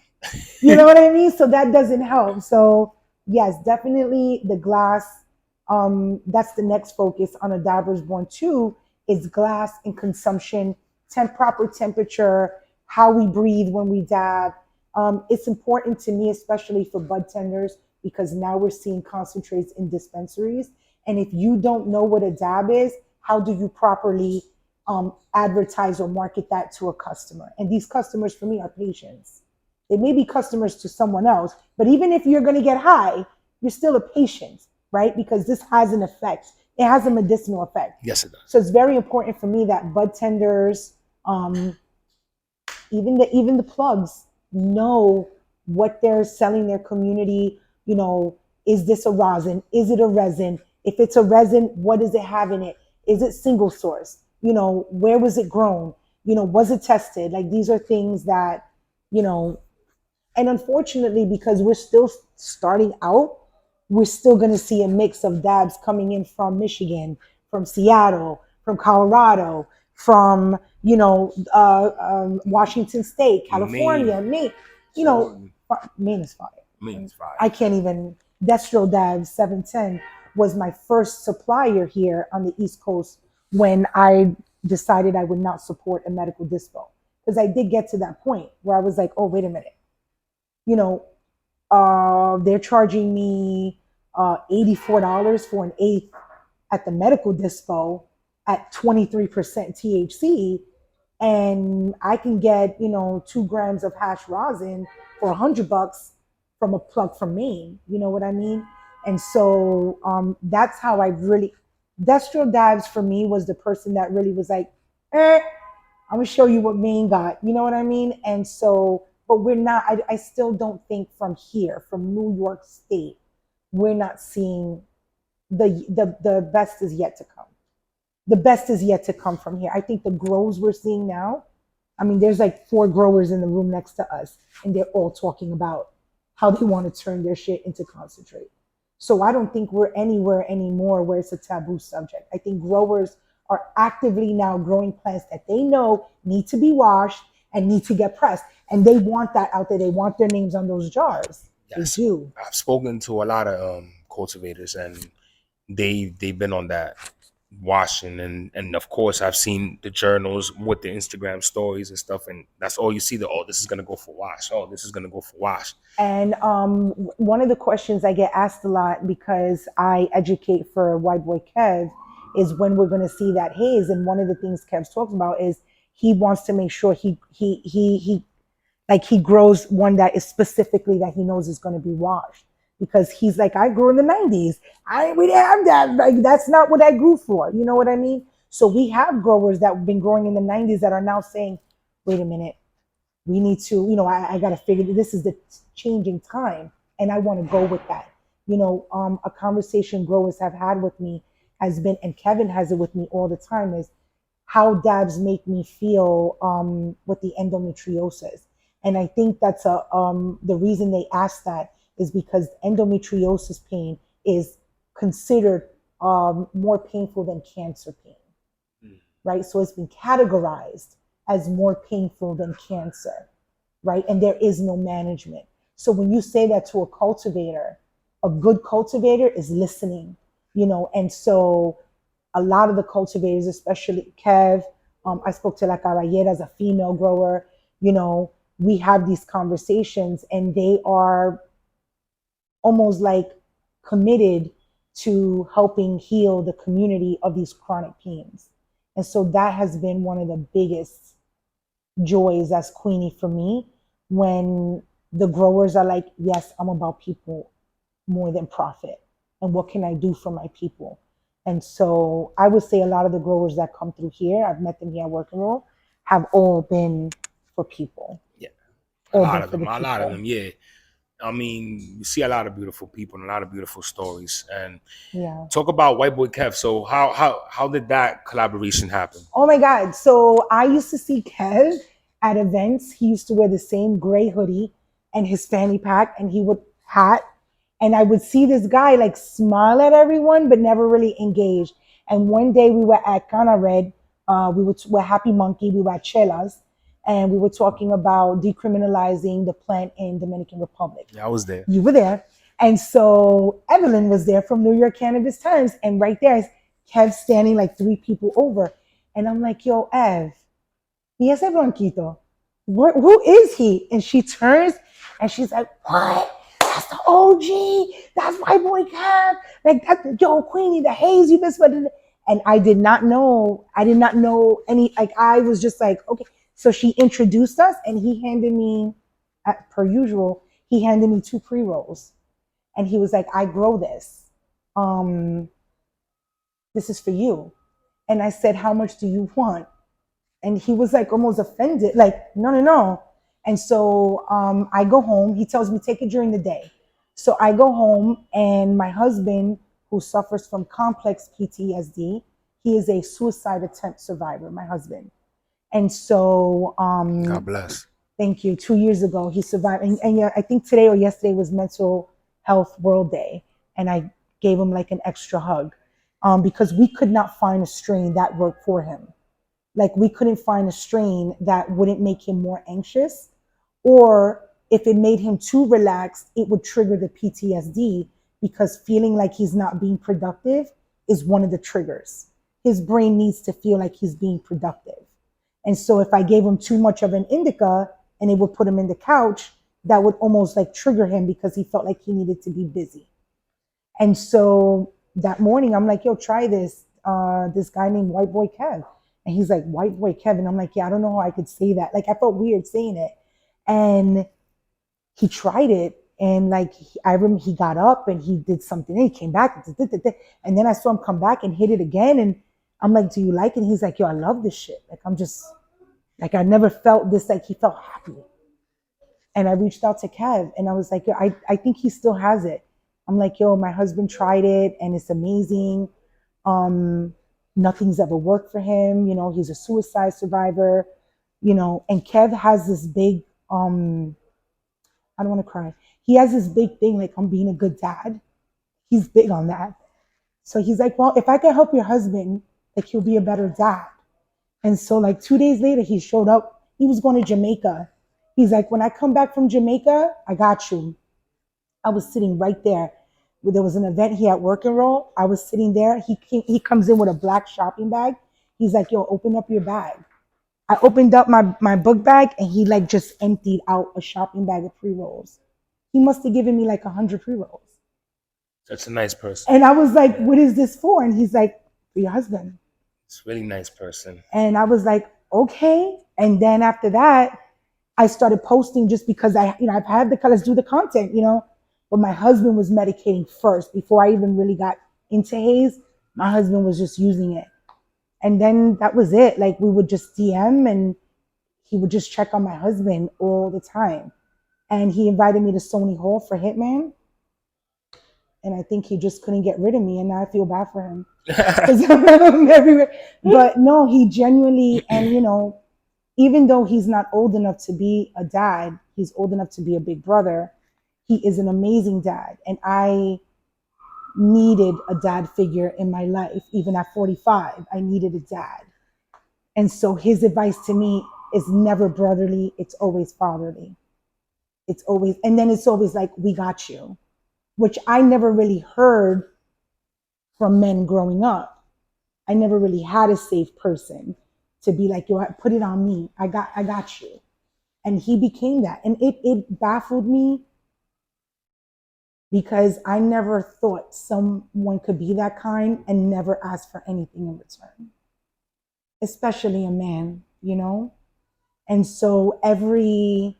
You know what I mean? So that doesn't help. So yes, definitely the glass. That's the next focus on a Dabber's Born 2 is glass and consumption, proper temperature, how we breathe when we dab. It's important to me, especially for bud tenders, because now we're seeing concentrates in dispensaries. And if you don't know what a dab is, how do you properly advertise or market that to a customer? And these customers for me are patients. They may be customers to someone else, but even if you're going to get high, you're still a patient, right? Because this has an effect. It has a medicinal effect.
Yes, it does.
So it's very important for me that bud tenders, even the plugs, know what they're selling their community. Is this a rosin? Is it a resin? If it's a resin, what does it have in it? Is it single source? Where was it grown? Was it tested? Like these are things that, and unfortunately, because we're still starting out, we're still going to see a mix of dabs coming in from Michigan, from Seattle, from Colorado, from, Washington State, California, Maine. Maine is fire.
Maine is fire.
I can't even, Destro Dabs 710 was my first supplier here on the East Coast when I decided I would not support a medical dispo. Because I did get to that point where I was like, oh, wait a minute. They're charging me $84 for an eighth at the medical dispo at 23% THC, and I can get 2 grams of hash rosin for $100 from a plug from Maine. You know what I mean? And so that's how I really Destro Dabs for me was the person that really was like, I'm gonna show you what Maine got. You know what I mean? And so, but we're not. I still don't think from here, from New York State, we're not seeing the best is yet to come. The best is yet to come from here. I think the grows we're seeing now. I mean, there's like 4 growers in the room next to us, and they're all talking about how they want to turn their shit into concentrate. So I don't think we're anywhere anymore where it's a taboo subject. I think growers are actively now growing plants that they know need to be washed and need to get pressed. And they want that out there. They want their names on those jars.
Yes,
They do.
I've spoken to a lot of cultivators, and they've been on that washing, and of course I've seen the journals with the Instagram stories and stuff, and that's all you see. This is gonna go for wash. Oh, this is gonna go for wash.
And one of the questions I get asked a lot because I educate for White Boy Kev is when we're going to see that haze. And one of the things Kev talks about is he wants to make sure he grows one that is specifically that he knows is going to be washed, because he's like, I grew in the 90s. We didn't have that. Like, that's not what I grew for. You know what I mean? So we have growers that have been growing in the 90s that are now saying, wait a minute, we need to, I got to figure that this is the changing time, and I want to go with that. A conversation growers have had with me has been, and Kevin has it with me all the time, is how dabs make me feel with the endometriosis. And I think that's the reason they asked that is because endometriosis pain is considered more painful than cancer pain, right? So it's been categorized as more painful than cancer, right? And there is no management. So when you say that to a cultivator, a good cultivator is listening, and so a lot of the cultivators, especially Kev, I spoke to La Caballera as a female grower, we have these conversations, and they are almost like committed to helping heal the community of these chronic pains. And so that has been one of the biggest joys as Queenie for me, when the growers are like, yes, I'm about people more than profit. And what can I do for my people? And so I would say a lot of the growers that come through here, I've met them here at Working Roll, have all been for people.
Yeah, a
All
lot
been
of
for
them.
the
A lot of
people.
them. Yeah. I mean, you see a lot of beautiful people and a lot of beautiful stories. And
Yeah.
talk about White Boy Kev. So how did that collaboration happen?
Oh my God. So I used to see Kev at events. He used to wear the same gray hoodie and his fanny pack, and he would hat. And I would see this guy like smile at everyone, but never really engage. And one day we were at Canna Red. We're Happy Monkey. We were at Chelas, and we were talking about decriminalizing the plant in Dominican Republic.
Yeah, I was there.
You were there. And so Evelyn was there from New York Cannabis Times. And right there is Kev standing like 3 people over. And I'm like, yo, Ev, y ese blanquito, who is he? And she turns and she's like, what? That's the OG. That's my boy Kev. Like, that's, yo, Queenie, the haze you been sweating. And I did not know any, like, I was just like, okay. So she introduced us, and he handed me, per usual, he handed me 2 pre-rolls. And he was like, I grow this. This is for you. And I said, how much do you want? And he was like almost offended, like, no, no, no. And so I go home. He tells me, take it during the day. So I go home, and my husband, who suffers from complex PTSD, he is a suicide attempt survivor, my husband. And so,
God bless.
thank you. 2 years ago, he survived. And yeah, I think today or yesterday was Mental Health World Day. And I gave him like an extra hug because we could not find a strain that worked for him. Like, we couldn't find a strain that wouldn't make him more anxious, or if it made him too relaxed, it would trigger the PTSD, because feeling like he's not being productive is one of the triggers. His brain needs to feel like he's being productive. And so if I gave him too much of an indica and it would put him in the couch, that would almost like trigger him because he felt like he needed to be busy. And so that morning, I'm like, yo, try this. This guy named White Boy Kev. And he's like, White Boy Kev. And I'm like, yeah, I don't know how I could say that. Like, I felt weird saying it. And he tried it. And like, I remember he got up and he did something. And he came back. And then I saw him come back and hit it again. And I'm like, do you like it? And he's like, yo, I love this shit. Like, I'm just, like, I never felt this. Like, he felt happy. And I reached out to Kev and I was like, yo, I think he still has it. I'm like, yo, my husband tried it and it's amazing. Um, Nothing's ever worked for him. You know, he's a suicide survivor, you know, and Kev has this big, I don't want to cry. He has this big thing, like, I'm being a good dad. He's big on that. So he's like, well, if I can help your husband, like, he'll be a better dad. And so like 2 days later, he showed up. He was going to Jamaica. He's like, when I come back from Jamaica, I got you. I was sitting right there. There was an event here at Work and Roll. I was sitting there. He comes in with a black shopping bag. He's like, yo, open up your bag. I opened up my book bag and he like just emptied out a shopping bag of pre-rolls. He must have given me like 100 pre-rolls.
That's a nice person.
And I was like, what is this for? And he's like, for your husband.
It's a really nice person.
And I was like, okay. And then after that, I started posting just because I've had the colors do the content, but my husband was medicating first before I even really got into haze. My husband was just using it. And then that was it. Like, we would just DM and he would just check on my husband all the time. And he invited me to Sony Hall for Hitman. And I think he just couldn't get rid of me. And now I feel bad for him. Because I'm everywhere. But no, he genuinely, and even though he's not old enough to be a dad, he's old enough to be a big brother. He is an amazing dad. And I needed a dad figure in my life. Even at 45, I needed a dad. And so his advice to me is never brotherly. It's always fatherly. It's always like, we got you, which I never really heard from men growing up. I never really had a safe person to be like, yo, put it on me. I got you. And he became that. And it baffled me because I never thought someone could be that kind and never ask for anything in return, especially a man, And so every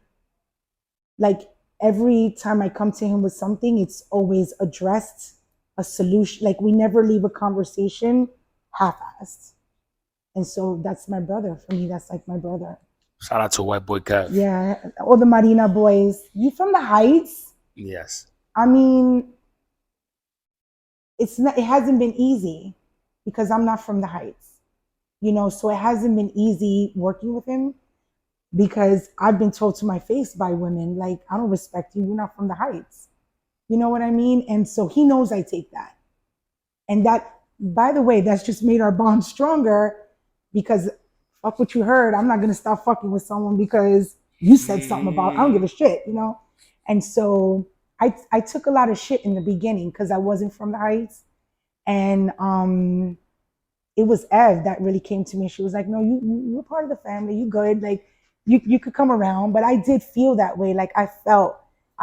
time I come to him with something, it's always addressed, a solution. Like, we never leave a conversation half-assed. And so that's my brother. For me, that's like my brother.
Shout out to White Boy Kev.
Yeah, all the Marina boys. You from the Heights?
Yes.
I mean, it hasn't been easy because I'm not from the Heights, so it hasn't been easy working with him because I've been told to my face by women, like, I don't respect you. You're not from the Heights. You know what I mean? And so he knows I take that. And that, by the way, that's just made our bond stronger because fuck what you heard. I'm not going to stop fucking with someone because you said something about, I don't give a shit, And so I took a lot of shit in the beginning because I wasn't from the Heights. And it was Ev that really came to me. She was like, no, you're part of the family. You good. Like, you could come around. But I did feel that way. Like, I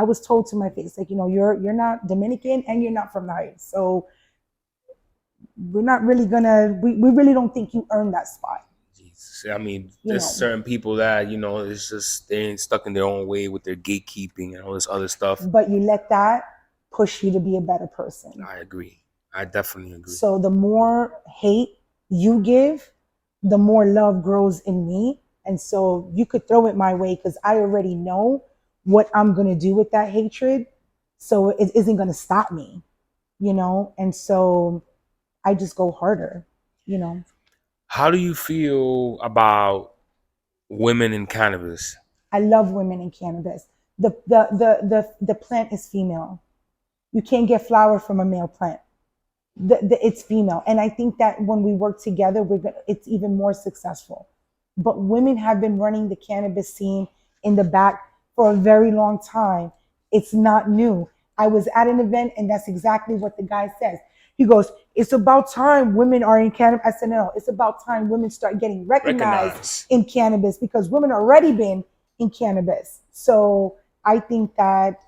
was told to my face, like, you're not Dominican and you're not from the Heights. So we're not really we really don't think you earned that spot.
I mean, there's certain people that, it's just, they ain't stuck in their own way with their gatekeeping and all this other stuff.
But you let that push you to be a better person.
I agree. I definitely agree.
So the more hate you give, the more love grows in me. And so you could throw it my way because I already know what I'm going to do with that hatred. So it isn't going to stop me, And so I just go harder,
How do you feel about women in cannabis?
I love women in cannabis. The plant is female. You can't get flower from a male plant. It's female. And I think that when we work together, it's even more successful. But women have been running the cannabis scene in the back for a very long time. It's not new. I was at an event and that's exactly what the guy says. He goes, it's about time women are in cannabis. I said, no, it's about time women start getting recognized in cannabis because women already been in cannabis. So I think that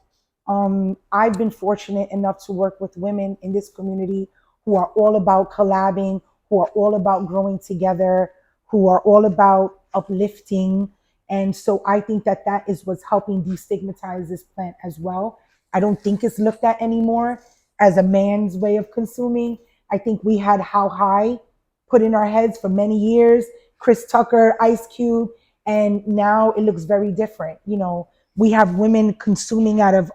I've been fortunate enough to work with women in this community who are all about collabing, who are all about growing together, who are all about uplifting. And so I think that that is what's helping destigmatize this plant as well. I don't think it's looked at anymore as a man's way of consuming. I think we had How High put in our heads for many years, Chris Tucker, Ice Cube, and now it looks very different. You know, we have women consuming out of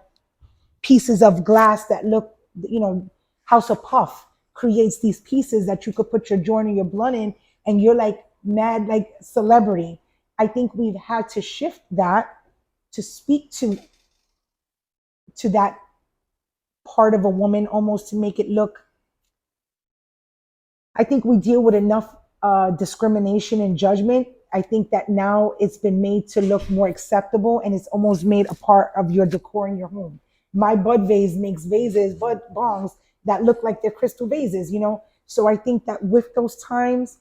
pieces of glass that look, you know, House of Puff creates these pieces that you could put your joint or your blunt in, and you're like mad, like celebrity. I think we've had to shift that to speak to that part of a woman almost to make it look. I think we deal with enough discrimination and judgment. I think that now it's been made to look more acceptable and it's almost made a part of your decor in your home. My bud vase makes vases, bud bongs that look like they're crystal vases, you know? So I think that with those times,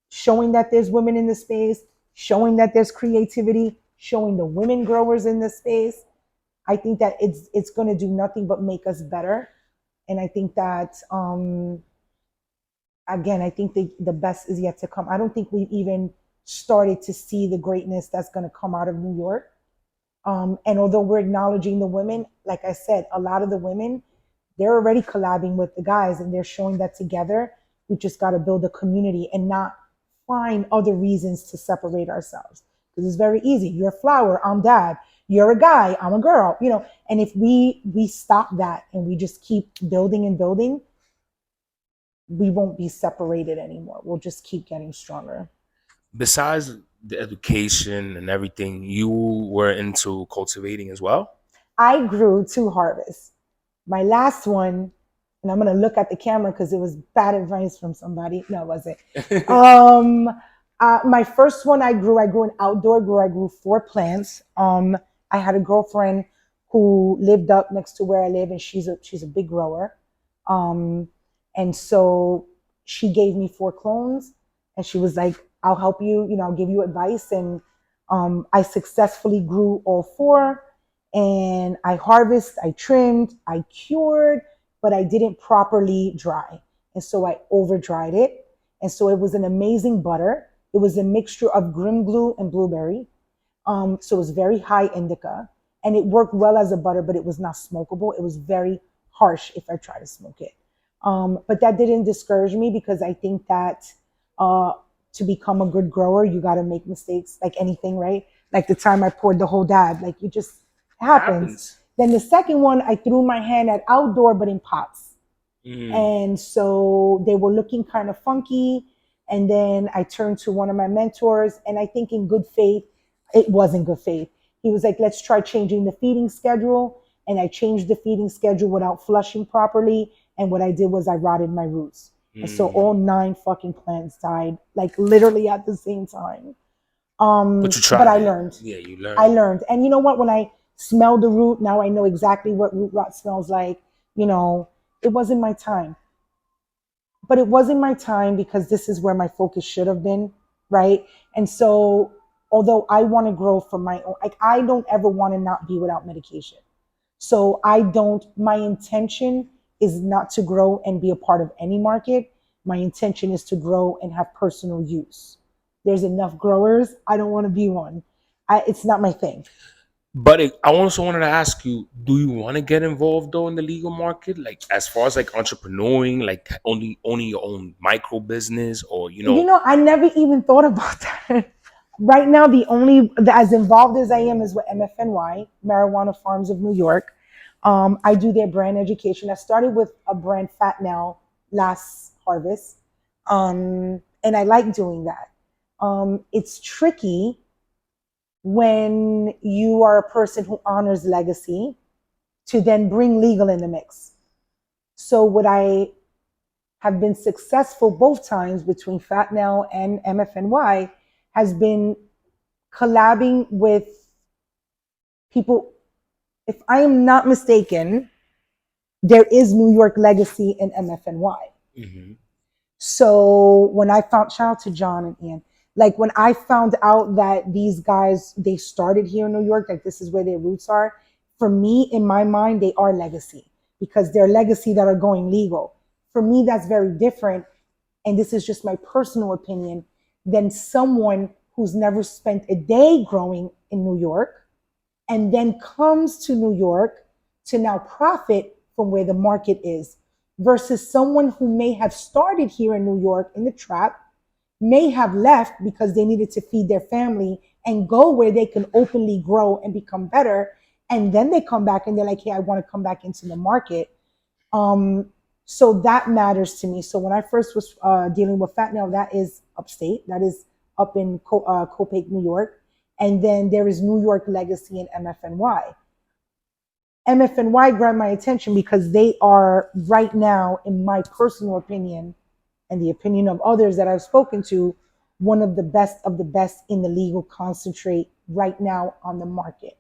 showing that there's women in the space, showing that there's creativity, showing the women growers in the space, I think that it's going to do nothing but make us better. And I think that again, I think the best is yet to come. I don't think we've even started to see the greatness that's going to come out of New York. And although we're acknowledging the women, like I said, a lot of the women, they're already collabing with the guys and they're showing that together. We just got to build a community and not find other reasons to separate ourselves. Because it's very easy. You're a flower, I'm dad. You're a guy, I'm a girl. You know, and if we stop that and we just keep building and building, we won't be separated anymore. We'll just keep getting stronger.
Besides the education and everything, you were into cultivating as well?
I grew two harvests. My last one, and I'm gonna look at the camera because it was bad advice from somebody. No, it wasn't. Um, my first one I grew an outdoor grower. I grew four plants. I had a girlfriend who lived up next to where I live, and she's a big grower. Um, and so she gave me four clones, and she was like, "I'll help you. You know, I'll give you advice." And I successfully grew all four, and I harvested, I trimmed, I cured, but I didn't properly dry, and so I over dried it, and so it was an amazing butter. It was a mixture of grim glue and blueberry. So it was very high indica and it worked well as a butter, but it was not smokable. It was very harsh if I try to smoke it. But that didn't discourage me because I think that uh, to become a good grower, you got to make mistakes like anything, right? Like the time I poured the whole dab, like it just happens.
Happens.
Then the second one, I threw my hand at outdoor, but in pots.
Mm.
And so they were looking kind of funky. And then I turned to one of my mentors, and I think in good faith, it was in good faith. He was like, let's try changing the feeding schedule. And I changed the feeding schedule without flushing properly. And what I did was I rotted my roots. And so all
Mm.
nine fucking plants died, like literally at the same time.
But you
But I
tried it.
learned.
Yeah, you
I
learned.
learned. And you know what? When I smell the root, now I know exactly what root rot smells like. You know, it wasn't my time, but it wasn't my time because this is where my focus should have been, right? And so, although I want to grow from my own, like I don't ever want to not be without medication. So I don't. My intention is not to grow and be a part of any market. My intention is to grow and have personal use. There's enough growers. I don't want to be one. It's not my thing.
But I also wanted to ask you, do you want to get involved though in the legal market? Like as far as like entrepreneuring, like only owning your own micro business or
You know, I never even thought about that. Right now, as involved as I am is with MFNY, Marijuana Farms of New York. I do their brand education. I started with a brand Fat Now last harvest. And I like doing that. It's tricky when you are a person who honors legacy to then bring legal in the mix. So what I have been successful both times between Fat Now and MFNY has been collabing with people. If I am not mistaken, there is New York legacy in MFNY.
hmm
So when I found, shout out to John and Ian, like when I found out that these guys, they started here in New York, like this is where their roots are, for me, in my mind, they are legacy because they're legacy that are going legal. For me, that's very different. And this is just my personal opinion, than someone who's never spent a day growing in New York and then comes to New York to now profit from where the market is, versus someone who may have started here in New York in the trap, may have left because they needed to feed their family and go where they can openly grow and become better. And then they come back and they're like, hey, I want to come back into the market. Um, so that matters to me. So when I first was dealing with fentanyl, that is upstate, that is up in Copake, New York. And then there is New York Legacy and MFNY. MFNY grabbed my attention because they are right now, in my personal opinion, and the opinion of others that I've spoken to, one of the best in the legal concentrate right now on the market.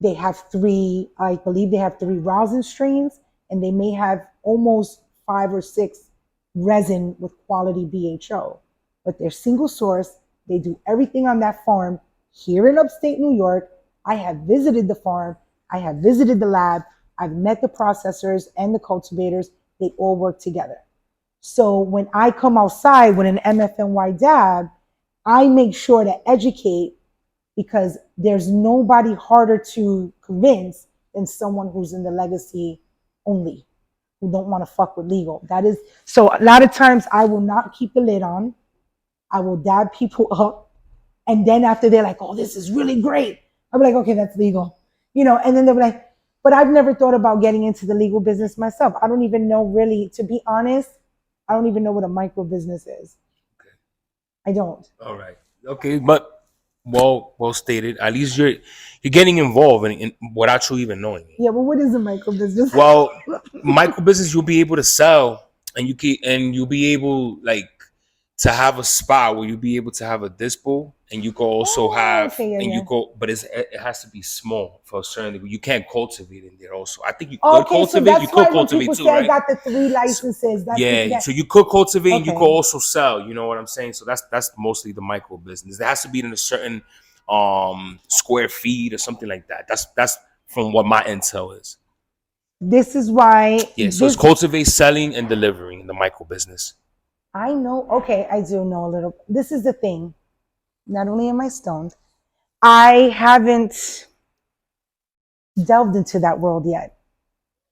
They have three, I believe they have three rosin strains, and they may have almost 5 or 6 resin with quality BHO. But they're single source. They do everything on that farm here in upstate New York. I have visited the farm. I have visited the lab. I've met the processors and the cultivators. They all work together. So when I come outside with an MFNY dab, I make sure to educate, because there's nobody harder to convince than someone who's in the legacy only, who don't want to fuck with legal. That is, so a lot of times I will not keep the lid on. I will dab people up. And then after they're like, oh, this is really great, I'll be like, okay, that's legal. And then they'll be like, but I've never thought about getting into the legal business myself. I don't even know, really, to be honest, I don't even know what a micro business is.
Okay.
I don't.
All right. Okay, but well stated. At least you're getting involved in without you even knowing it.
Yeah, but what is a micro business?
Well, micro business, you'll be able to sell, and you'll be able, like, to have a spot where you'll be able to have a dispo, and you can also have,
okay, yeah,
and you
yeah.
go, but it has to be small for a certain degree. You can't cultivate in there. Also, I think you could
Okay, so
cultivate. You
that's
could
why when
cultivate
people
too,
say I
right?
got the 3 licenses, that's
Yeah,
yeah.
so you could cultivate and you could
Okay.
also sell. You know what I'm saying? So that's mostly the micro business. It has to be in a certain square feet or something like that. That's from what my intel is.
This is why
Yeah, so it's cultivate, selling, and delivering in the micro business.
I know. Okay, I do know a little. This is the thing. Not only am I stoned, I haven't delved into that world yet.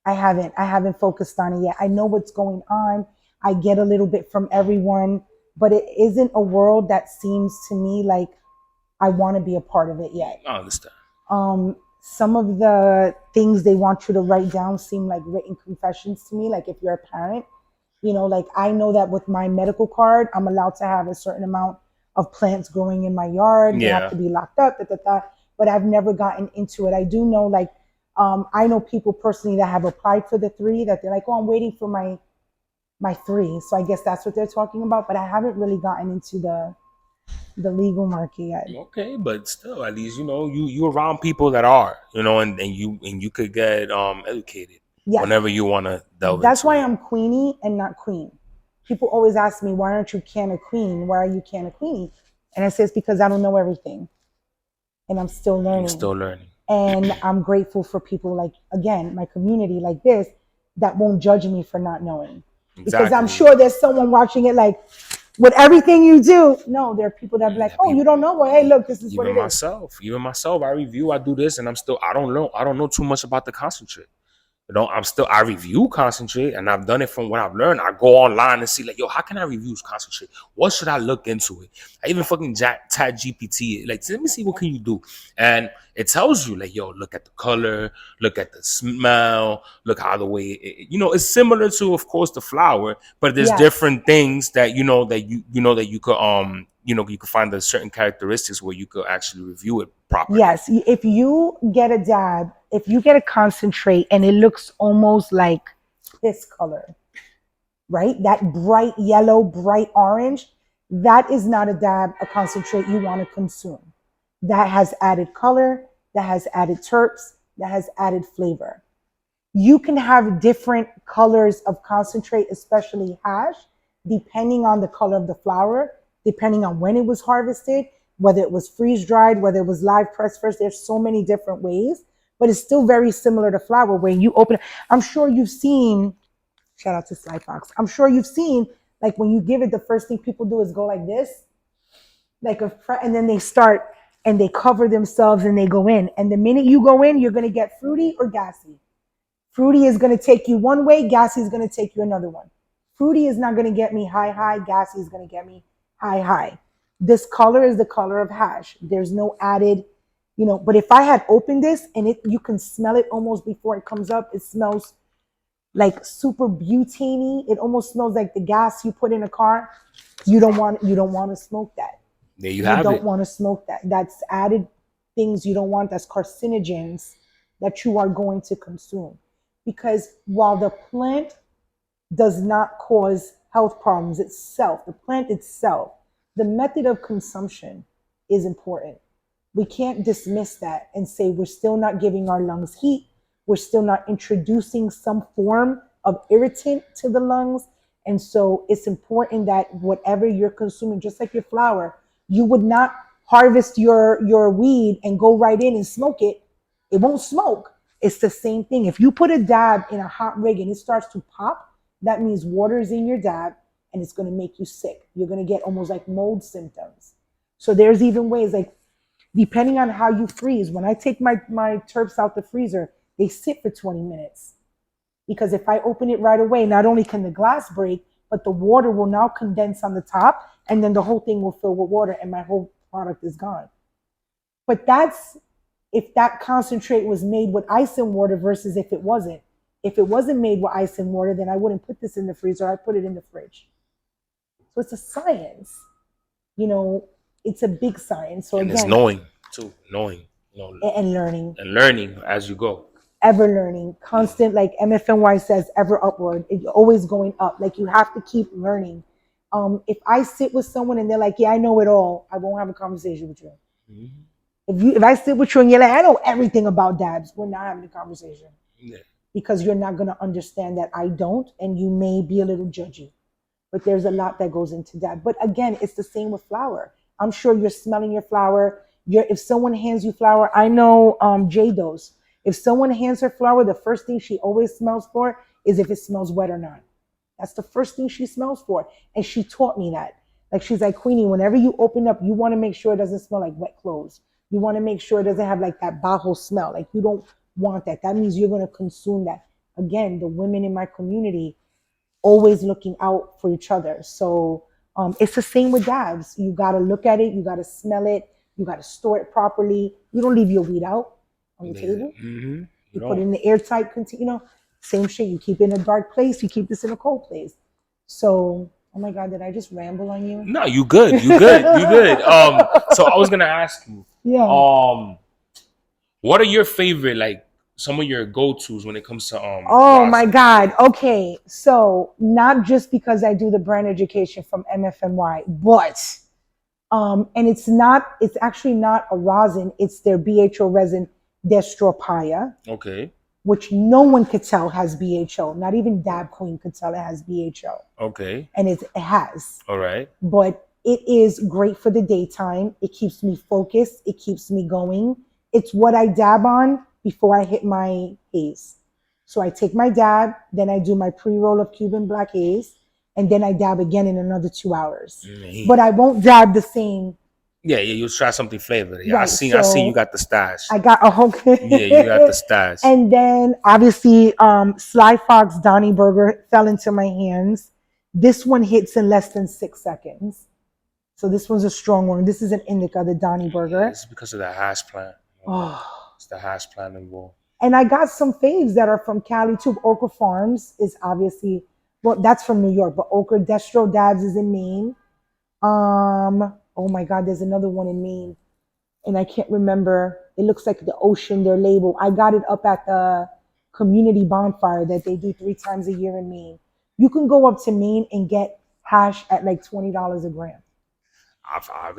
I haven't. I haven't focused on it yet. I know what's going on. I get a little bit from everyone, but it isn't a world that seems to me like I want to be a part of it yet.
I understand.
Some of the things they want you to write down seem like written confessions to me. Like if you're a parent, like I know that with my medical card, I'm allowed to have a certain amount of plants growing in my yard. They have
Yeah.
to be locked up, but I've never gotten into it. I do know, like, I know people personally that have applied for the 3, that they're like, oh, I'm waiting for my 3. So I guess that's what they're talking about. But I haven't really gotten into the legal market yet.
Okay, but still, at least you around people that are, and you could get educated
Yes.
whenever you want to delve
That's
into
why
it.
I'm Queenie and not Queen. People always ask me, why aren't you Canna Queen? Why are you Canna Queenie? And I say it's because I don't know everything. And I'm still
You're
learning.
still learning.
And I'm grateful for people like, again, my community like this, that won't judge me for not knowing. Because I'm
Exactly.
sure there's someone watching it like, with everything you do. No, there are people that be like, oh, you don't know? Well, hey, look, this is what it is.
Even myself, I review, I do this, and I don't know too much about the concentrate. I review concentrate, and I've done it from what I've learned. I go online and see, like, yo, how can I review concentrate? What should I look into it? I even fucking chat GPT, like, let me see, what can you do? And it tells you, like, yo, look at the color, look at the smell, look how the way it's similar to, of course, the flower, but there's different things that you could you could find the certain characteristics where you could actually review it properly.
Yes, if you get a dab, if you get a concentrate and it looks almost like piss color, right? That bright yellow, bright orange, that is not a dab, a concentrate you want to consume. That has added color, that has added terps, that has added flavor. You can have different colors of concentrate, especially hash, depending on the color of the flower, depending on when it was harvested, whether it was freeze dried, whether it was live pressed first. There's so many different ways, but it's still very similar to flower. When you open it, I'm sure you've seen Shout out to Sly Fox. I'm sure you've seen, like when you give it, the first thing people do is go like this, and then they start and they cover themselves and they go in. And the minute you go in, you're going to get fruity or gassy. Fruity is going to take you one way, gassy is going to take you another one. Fruity is not going to get me high, high. Gassy is going to get me high, high. This color is the color of hash. There's no added, but if I had opened this and you can smell it almost before it comes up, it smells like super butane. It almost smells like the gas you put in a car. You don't want to smoke that.
There you have
don't
it.
want to smoke that. That's added things you don't want. That's carcinogens that you are going to consume. Because while the plant does not cause health problems itself, the plant itself, the method of consumption is important. We can't dismiss that and say we're still not giving our lungs heat. We're still not introducing some form of irritant to the lungs. And so it's important that whatever you're consuming, just like your flower, you would not harvest your weed and go right in and smoke it. It won't smoke. It's the same thing. If you put a dab in a hot rig and it starts to pop, that means water is in your dab and it's going to make you sick. You're going to get almost like mold symptoms. So there's even ways, like depending on how you freeze. When I take my terps out the freezer, they sit for 20 minutes. Because if I open it right away, not only can the glass break, but the water will now condense on the top and then the whole thing will fill with water and my whole product is gone. But that's if that concentrate was made with ice and water versus if it wasn't. If it wasn't made with ice and water, then I wouldn't put this in the freezer. I'd put it in the fridge. So it's a science. It's a big science. So
And
again,
it's knowing too, knowing,
and learning.
And learning as you go.
Ever learning, constant, like MFNY says, ever upward. It's always going up. Like you have to keep learning. If I sit with someone and they're like, yeah, I know it all, I won't have a conversation with you. Mm-hmm. If I sit with you and you're like, I know everything about dabs, we're not having a conversation. Yeah. Because you're not going to understand that I don't, and you may be a little judgy. But there's a lot that goes into that. But again, it's the same with flower. I'm sure you're smelling your flower. If someone hands you flower, I know J-Dose. If someone hands her flower, the first thing she always smells for is if it smells wet or not. That's the first thing she smells for. And she taught me that. Like she's like, Queenie, whenever you open up, you want to make sure it doesn't smell like wet clothes. You want to make sure it doesn't have like that bajo smell. Like you don't want that. That means you're going to consume that. Again, the women in my community always looking out for each other. So it's the same with dabs. You got to look at it. You got to smell it. You got to store it properly. You don't leave your weed out on the table. Mm-hmm. You put it in the airtight container. Same shit. You keep it in a dark place. You keep this in a cold place. So, oh my God, did I just ramble on you?
No, you good. You good. You good. So I was gonna ask you. Yeah. What are your favorite, like some of your go-tos when it comes to
Oh my God. Okay. So not just because I do the brand education from MFNY, but and it's actually not a rosin, it's their BHO resin Destropia.
Okay.
Which no one could tell has BHO. Not even Dab Queen could tell it has BHO.
Okay.
And it has.
All right.
But it is great for the daytime. It keeps me focused. It keeps me going. It's what I dab on before I hit my haze. So I take my dab, then I do my pre-roll of Cuban black haze, and then I dab again in another 2 hours. Mm-hmm. But I won't dab the same.
Yeah, you'll try something flavored. Yeah, right, I see you got the stash.
I got a whole
Yeah, you got the stash.
And then obviously Sly Fox Donnie Burger fell into my hands. This one hits in less than 6 seconds. So this one's a strong one. This is an indica, the Donnie Burger.
Yeah, it's because of the hash plant. It's the hash plant involved.
And I got some faves that are from Cali too. Ochre Farms is obviously, well, that's from New York, but Ochre Destro Dabs is in Maine. Oh my God, there's another one in Maine. And I can't remember. It looks like the ocean, their label. I got it up at the community bonfire that they do 3 times a year in Maine. You can go up to Maine and get hash at like $20 a gram.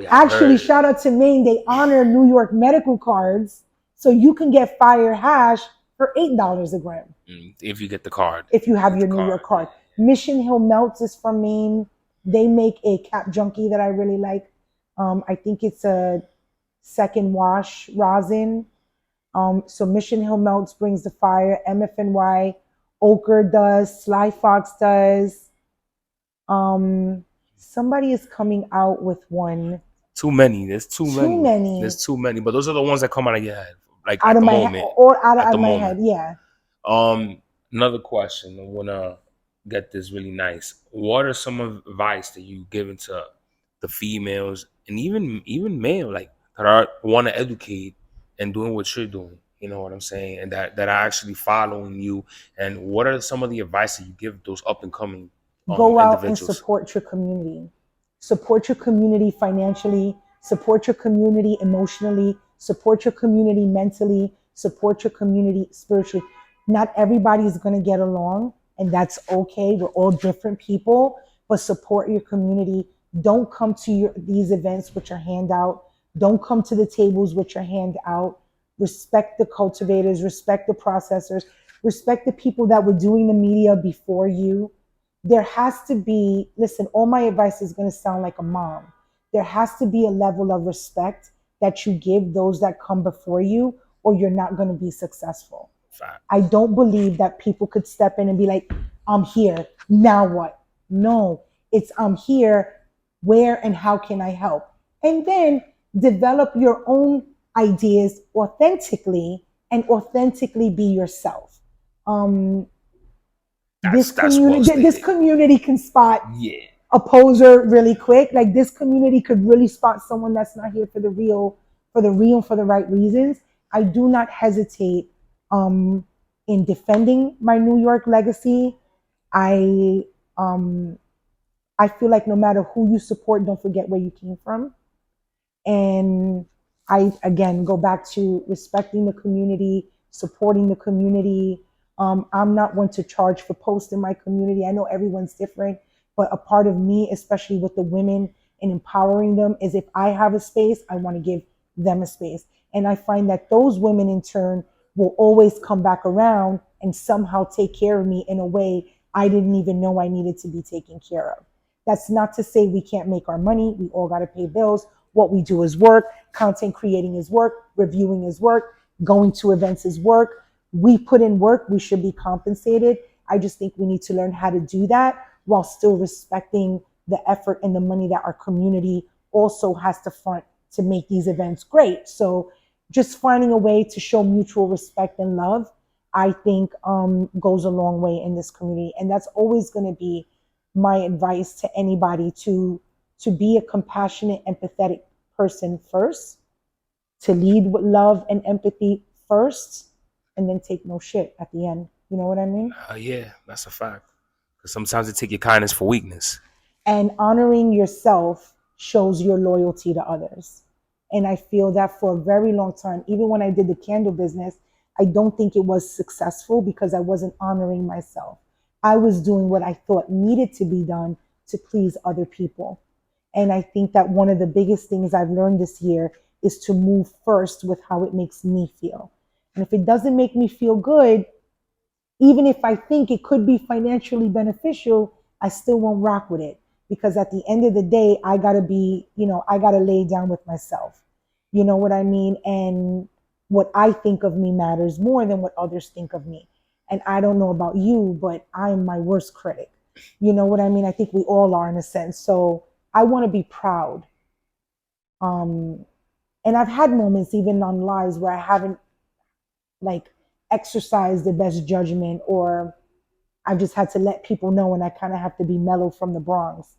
Actually, shout out to Maine. They honor New York medical cards. So you can get fire hash for $8 a gram.
If you get the card.
If you have your New York card. Mission Hill Melts is from Maine. They make a cap junkie that I really like. I think it's a second wash rosin. So Mission Hill Melts brings the fire. MFNY, Ochre does, Sly Fox does. Um, Somebody is coming out with one.
Too many. There's too
Too
many. There's
many
too many. But those are the ones that come out of your head, like
out
at
of
the
my head
moment.
or out
At
of
the
my
moment.
head. Yeah.
Um, Another question. I wanna get this really nice. What are some advice that you given to the females and even male, like that are want to educate and doing what you're doing? You know what I'm saying, and that are actually following you. And what are some of the advice that you give those up and coming
Go out and
individuals?
support your community. Support your community financially, support your community emotionally, support your community mentally, support your community spiritually. Not everybody is going to get along, and that's okay. We're all different people, but support your community. Don't come to these events with your hand out. Don't come to the tables with your hand out. Respect the cultivators, respect the processors, respect the people that were doing the media before you. There has to be, listen, all my advice is going to sound like a mom. There has to be a level of respect that you give those that come before you, or you're not going to be successful. I
Facts.
don't believe that people could step in and be like, I'm here, now what? No, it's I'm here, where and how can I help? And then develop your own ideas authentically and authentically be yourself. Um,
That's well
this
stated.
community can spot
Yeah.
a poser really quick. Like this community could really spot someone that's not here for the real, for the right reasons. I do not hesitate um, in defending my New York legacy. I um, I feel like no matter who you support, don't forget where you came from. And I again go back to respecting the community, supporting the community. I'm not one to charge for posts in my community. I know everyone's different, but a part of me, especially with the women and empowering them, is if I have a space, I want to give them a space. And I find that those women in turn will always come back around and somehow take care of me in a way I didn't even know I needed to be taken care of. That's not to say we can't make our money. We all got to pay bills. What we do is work. Content creating is work. Reviewing is work. Going to events is work. We put in work. We should be compensated. I just think we need to learn how to do that while still respecting the effort and the money that our community also has to front to make these events great. So just finding a way to show mutual respect and love, I think goes a long way in this community. And that's always going to be my advice to anybody to be a compassionate, empathetic person first, to lead with love and empathy first, and then take no shit at the end. You know what I mean?
Yeah, that's a fact. Because sometimes they take your kindness for weakness.
And honoring yourself shows your loyalty to others. And I feel that for a very long time, even when I did the candle business, I don't think it was successful because I wasn't honoring myself. I was doing what I thought needed to be done to please other people. And I think that one of the biggest things I've learned this year is to move first with how it makes me feel. And if it doesn't make me feel good, even if I think it could be financially beneficial, I still won't rock with it because at the end of the day, I got to be, I got to lay down with myself. You know what I mean? And what I think of me matters more than what others think of me. And I don't know about you, but I'm my worst critic. You know what I mean? I think we all are in a sense. So I want to be proud. Um, and I've had moments even on lives where I haven't like exercised the best judgment, or I've just had to let people know, and I kind of have to be mellow from the Bronx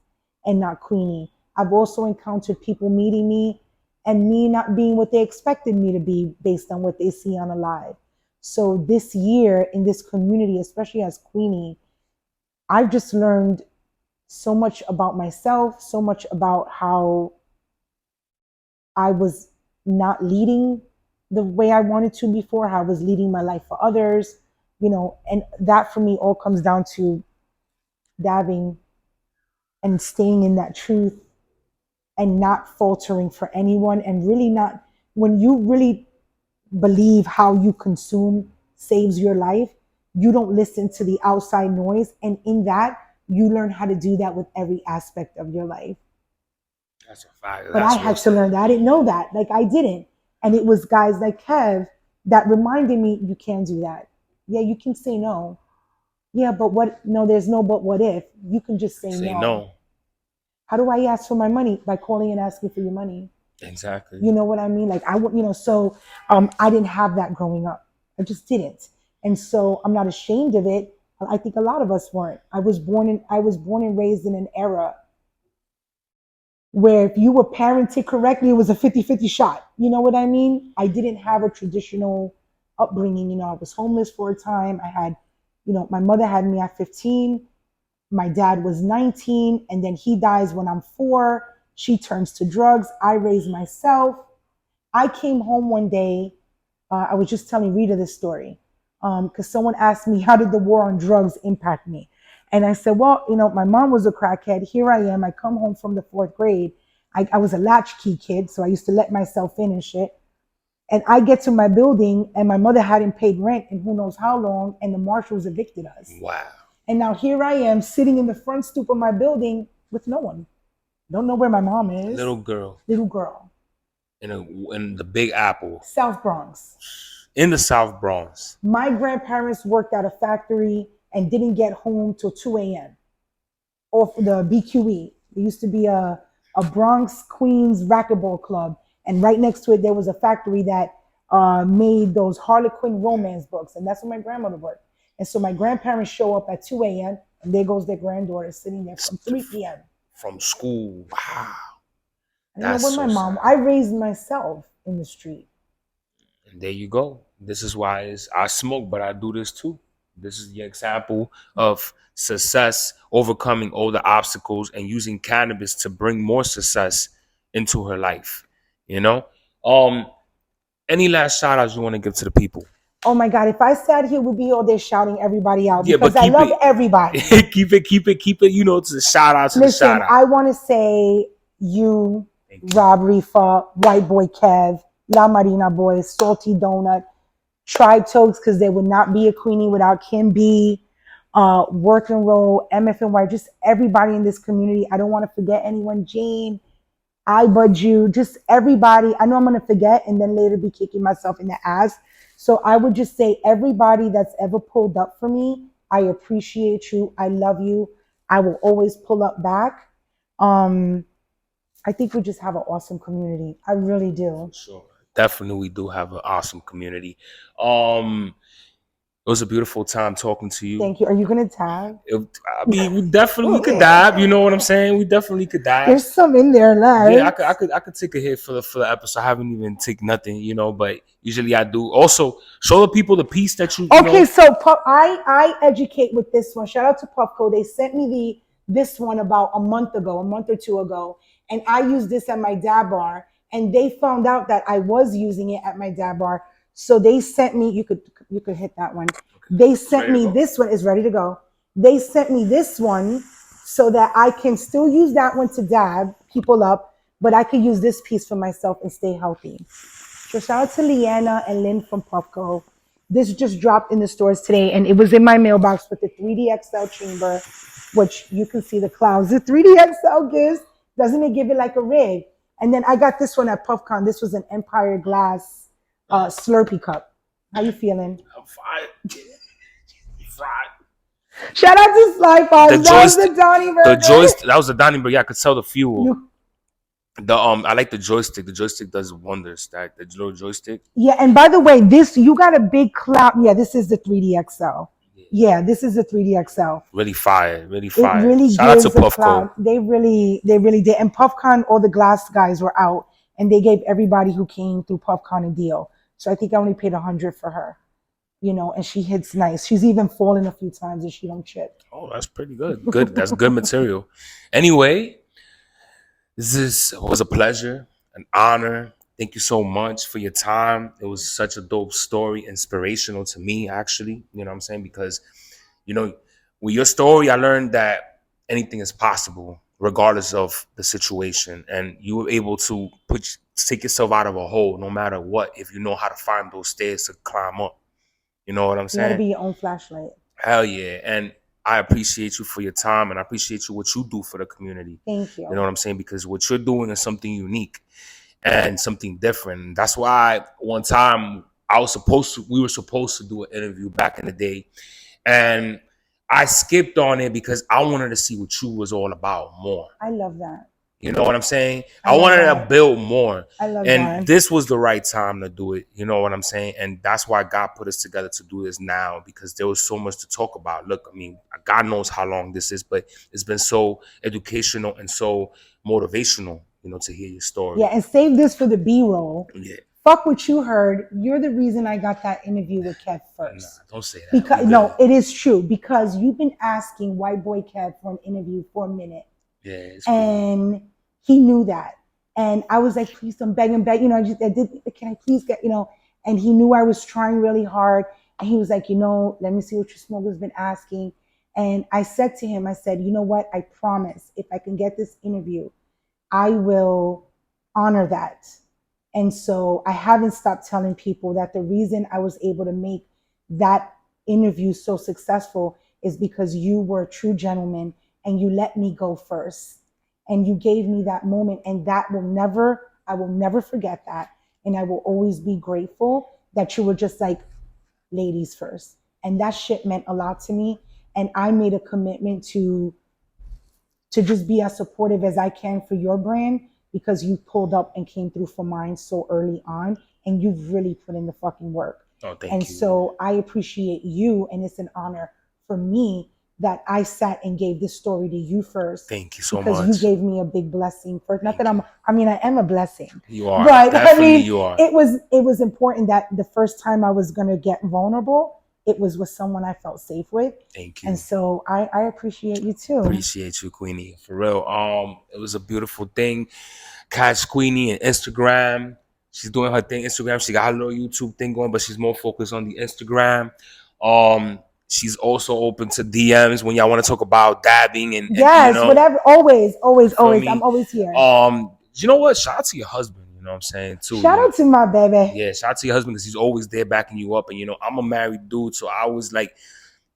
and not Queenie. I've also encountered people meeting me and me not being what they expected me to be based on what they see on a live. So this year in this community, especially as Queenie, I've just learned so much about myself, so much about how I was not leading the way I wanted to before, how I was leading my life for others, and that for me all comes down to dabbing and staying in that truth and not faltering for anyone, and really not, when you really believe how you consume saves your life, you don't listen to the outside noise, and in that you learn how to do that with every aspect of your life.
That's a fact.
But I
That's well
had to learn
stated.
that. I didn't know that. Like I didn't. And it was guys like Kev that reminded me, you can't do that. Yeah, you can say no. Yeah, but what? No, there's no but what if. You can just say
Say
no.
no.
How do I ask for my money? By calling and asking for your money.
Exactly.
You know what I mean? Like I would, so I didn't have that growing up. I just didn't. And so I'm not ashamed of it. I think a lot of us weren't. I was born and raised in an era where if you were parented correctly, it was a 50-50 shot. You know what I mean? I didn't have a traditional upbringing. I was homeless for a time. I had, my mother had me at 15. My dad was 19, and then he dies when I'm 4. She turns to drugs. I raise myself. I came home one day. I was just telling Rita this story because someone asked me, how did the war on drugs impact me? And I said, well, my mom was a crackhead. Here I am. I come home from the 4th grade. I was a latchkey kid, so I used to let myself in and shit. And I get to my building, and my mother hadn't paid rent in who knows how long, and the marshals evicted us.
Wow.
And now here I am sitting in the front stoop of my building with no one. Don't know where my mom is.
Little girl
Little girl.
in the Big Apple.
South Bronx.
In the South Bronx.
My grandparents worked at a factory and didn't get home till 2 a.m. off the BQE. There used to be a Bronx Queens racquetball club. And right next to it, there was a factory that made those Harlequin romance books. And that's where my grandmother worked. And so my grandparents show up at 2 a.m. and there goes their granddaughter sitting there from 3 p.m.
From school. Wow.
I didn't know
That's
where
so
my mom.
sad.
I raised myself in the street.
And there you go. This is why I smoke, but I do this too. This is the example of success overcoming all the obstacles and using cannabis to bring more success into her life. You know? Any last shout outs you want to give to the people?
Oh my God, if I sat here, we'd be all there shouting everybody out
Yeah,
because
but
I
keep
love
it
everybody.
keep it, to the shout out to the shout
Listen,
out.
I want to say you,
Thank you.
Rob Reefa, White Boy Kev, La Marina Boys, Salty Donut, Tribe Tokes, because there would not be a Queenie without Kim B, Work and Roll, MFNY, just everybody in this community. I don't want to forget anyone. Jane, I Bud You, just everybody. I know I'm going to forget and then later be kicking myself in the ass. So I would just say, everybody that's ever pulled up for me, I appreciate you. I love you. I will always pull up back. Um, I think we just have an awesome community. I really do.
Sure. Definitely we do have an awesome community. It was a beautiful time talking to you.
Thank you. Are you going to tag?
We could dab. You know what I'm saying? We definitely could dab.
There's some in there
Yeah,
left.
I could take a hit for the episode. I haven't even taken nothing, but usually I do. Also, show the people the piece that you
Okay,
know.
so I educate with this one. Shout out to Puffco. They sent me this one about a month or 2 ago, and I used this at my dab bar, and they found out that I was using it at my dab bar. So they sent me. You could hit that one. They sent me this one. Is ready to go. They sent me this one so that I can still use that one to dab people up, but I could use this piece for myself and stay healthy. So shout out to Leanna and Lynn from Puffco. This just dropped in the stores today, and it was in my mailbox with the 3D XL chamber, which you can see the clouds. The 3D XL gives, doesn't it give it like a rig? And then I got this one at PuffCon. This was an Empire Glass Slurpee cup. How you feeling?
I'm fine. Fried.
Shout out to Sly Fox.
The
That was
joystick.
the Donnie
The
burger.
joystick. That was the Donnie, but yeah, I could tell the fuel.
You-
I like the joystick. The joystick does wonders. That the little joystick.
Yeah, and by the way, this you got a big cloud. Yeah, this is the 3D XL. Yeah, this is the 3D XL.
Really fire. Really
It
fire.
really
Shout out to
gives a
Puffco.
cloud. They really did. And PuffCon, all the glass guys were out, and they gave everybody who came through PuffCon a deal. So I think I only paid $100 for her, and she hits nice. She's even fallen a few times and she don't chip.
Oh, that's pretty good. Good. That's good material. Anyway, this was a pleasure, an honor. Thank you so much for your time. It was such a dope story, inspirational to me, actually. You know what I'm saying? Because, with your story, I learned that anything is possible, regardless of the situation. And you were able to take yourself out of a hole, no matter what, if you know how to find those stairs to climb up. You know what I'm
You got to
saying?
be your own flashlight.
Hell yeah. And I appreciate you for your time, and I appreciate you what you do for the community.
Thank you.
You know what I'm saying? Because what you're doing is something unique and something different. That's why one time we were supposed to do an interview back in the day, and I skipped on it because I wanted to see what you was all about more.
I love that.
You know what I'm saying?
I
I
love
wanted to
that.
build more.
I love
And
that.
this was the right time to do it. You know what I'm saying? And that's why God put us together to do this now, because there was so much to talk about. Look, I mean, God knows how long this is, but it's been so educational and so motivational, you know, to hear your story.
Yeah, and save this for the B-roll.
Yeah.
Fuck what you heard. You're the reason I got that interview with Kev first.
Nah, don't say that.
Because no, it is true. Because you've been asking White Boy Kev for an interview for a minute.
Yeah, it's
and
cool.
he knew that. And I was like, please don't beg him, you know, can I please get, you know, and he knew I was trying really hard. And he was like, you know, let me see what your smoker's been asking. And I said to him, I said, you know what? I promise if I can get this interview, I will honor that. And so I haven't stopped telling people that the reason I was able to make that interview so successful is because you were a true gentleman and you let me go first. And you gave me that moment. And that I will never forget that. And I will always be grateful that you were just like, ladies first. And that shit meant a lot to me. And I made a commitment to just be as supportive as I can for your brand, because you pulled up and came through for mine so early on, and you've really put in the fucking work.
Oh, thank
and
you.
So I appreciate you, and it's an honor for me that I sat and gave this story to you first.
Thank you so
because
much.
You gave me a big blessing first. Not that I mean, I am a blessing.
You are.
But
Definitely
I mean,
you are.
it was important that the first time I was going to get vulnerable, it was with someone I felt safe with.
Thank you.
And so I appreciate you too.
Appreciate you, Queenie. For real. It was a beautiful thing. Catch Queenie on Instagram. She's doing her thing. Instagram. She got her little YouTube thing going, but she's more focused on the Instagram. She's also open to DMs when y'all want to talk about dabbing and
yes,
you know,
whatever. Always.
me?
I'm always here.
You know what? Shout out to your husband. You know what I'm saying too.
Shout out to my baby.
Yeah, shout out to your husband because he's always there backing you up. And you know, I'm a married dude, so I was like,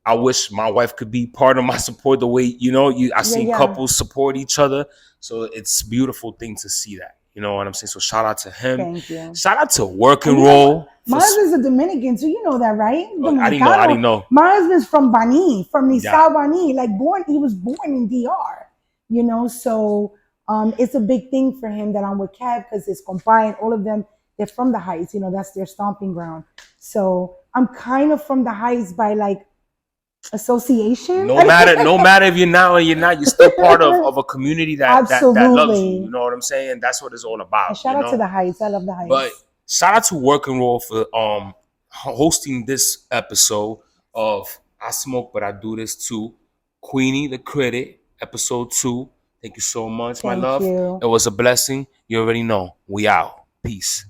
I wish my wife could be part of my support. The way you know, I seen couples support each other, so it's a beautiful thing to see that. You know what I'm saying? So shout out to him.
Thank you.
Shout out to Work and Roll.
My husband's a Dominican, so you know that, right?
I didn't know.
My husband's from Bani, from Nisao Bani. Like he was born in DR. You know, so it's a big thing for him that I'm with Kev because his compa and all of them, they're from the Heights. You know, that's their stomping ground. So I'm kind of from the Heights by like association.
No matter if you're now or you're not, you're still part of a community that loves you. You know what I'm saying? And that's what it's all about.
And shout out to the Heights. I love the Heights.
But shout out to Work and Roll for hosting this episode of I Smoke But I Do This Too. Queeneedacritic, episode 2. Thank you so much, my love.
You.
It was a blessing. You already know. We out. Peace.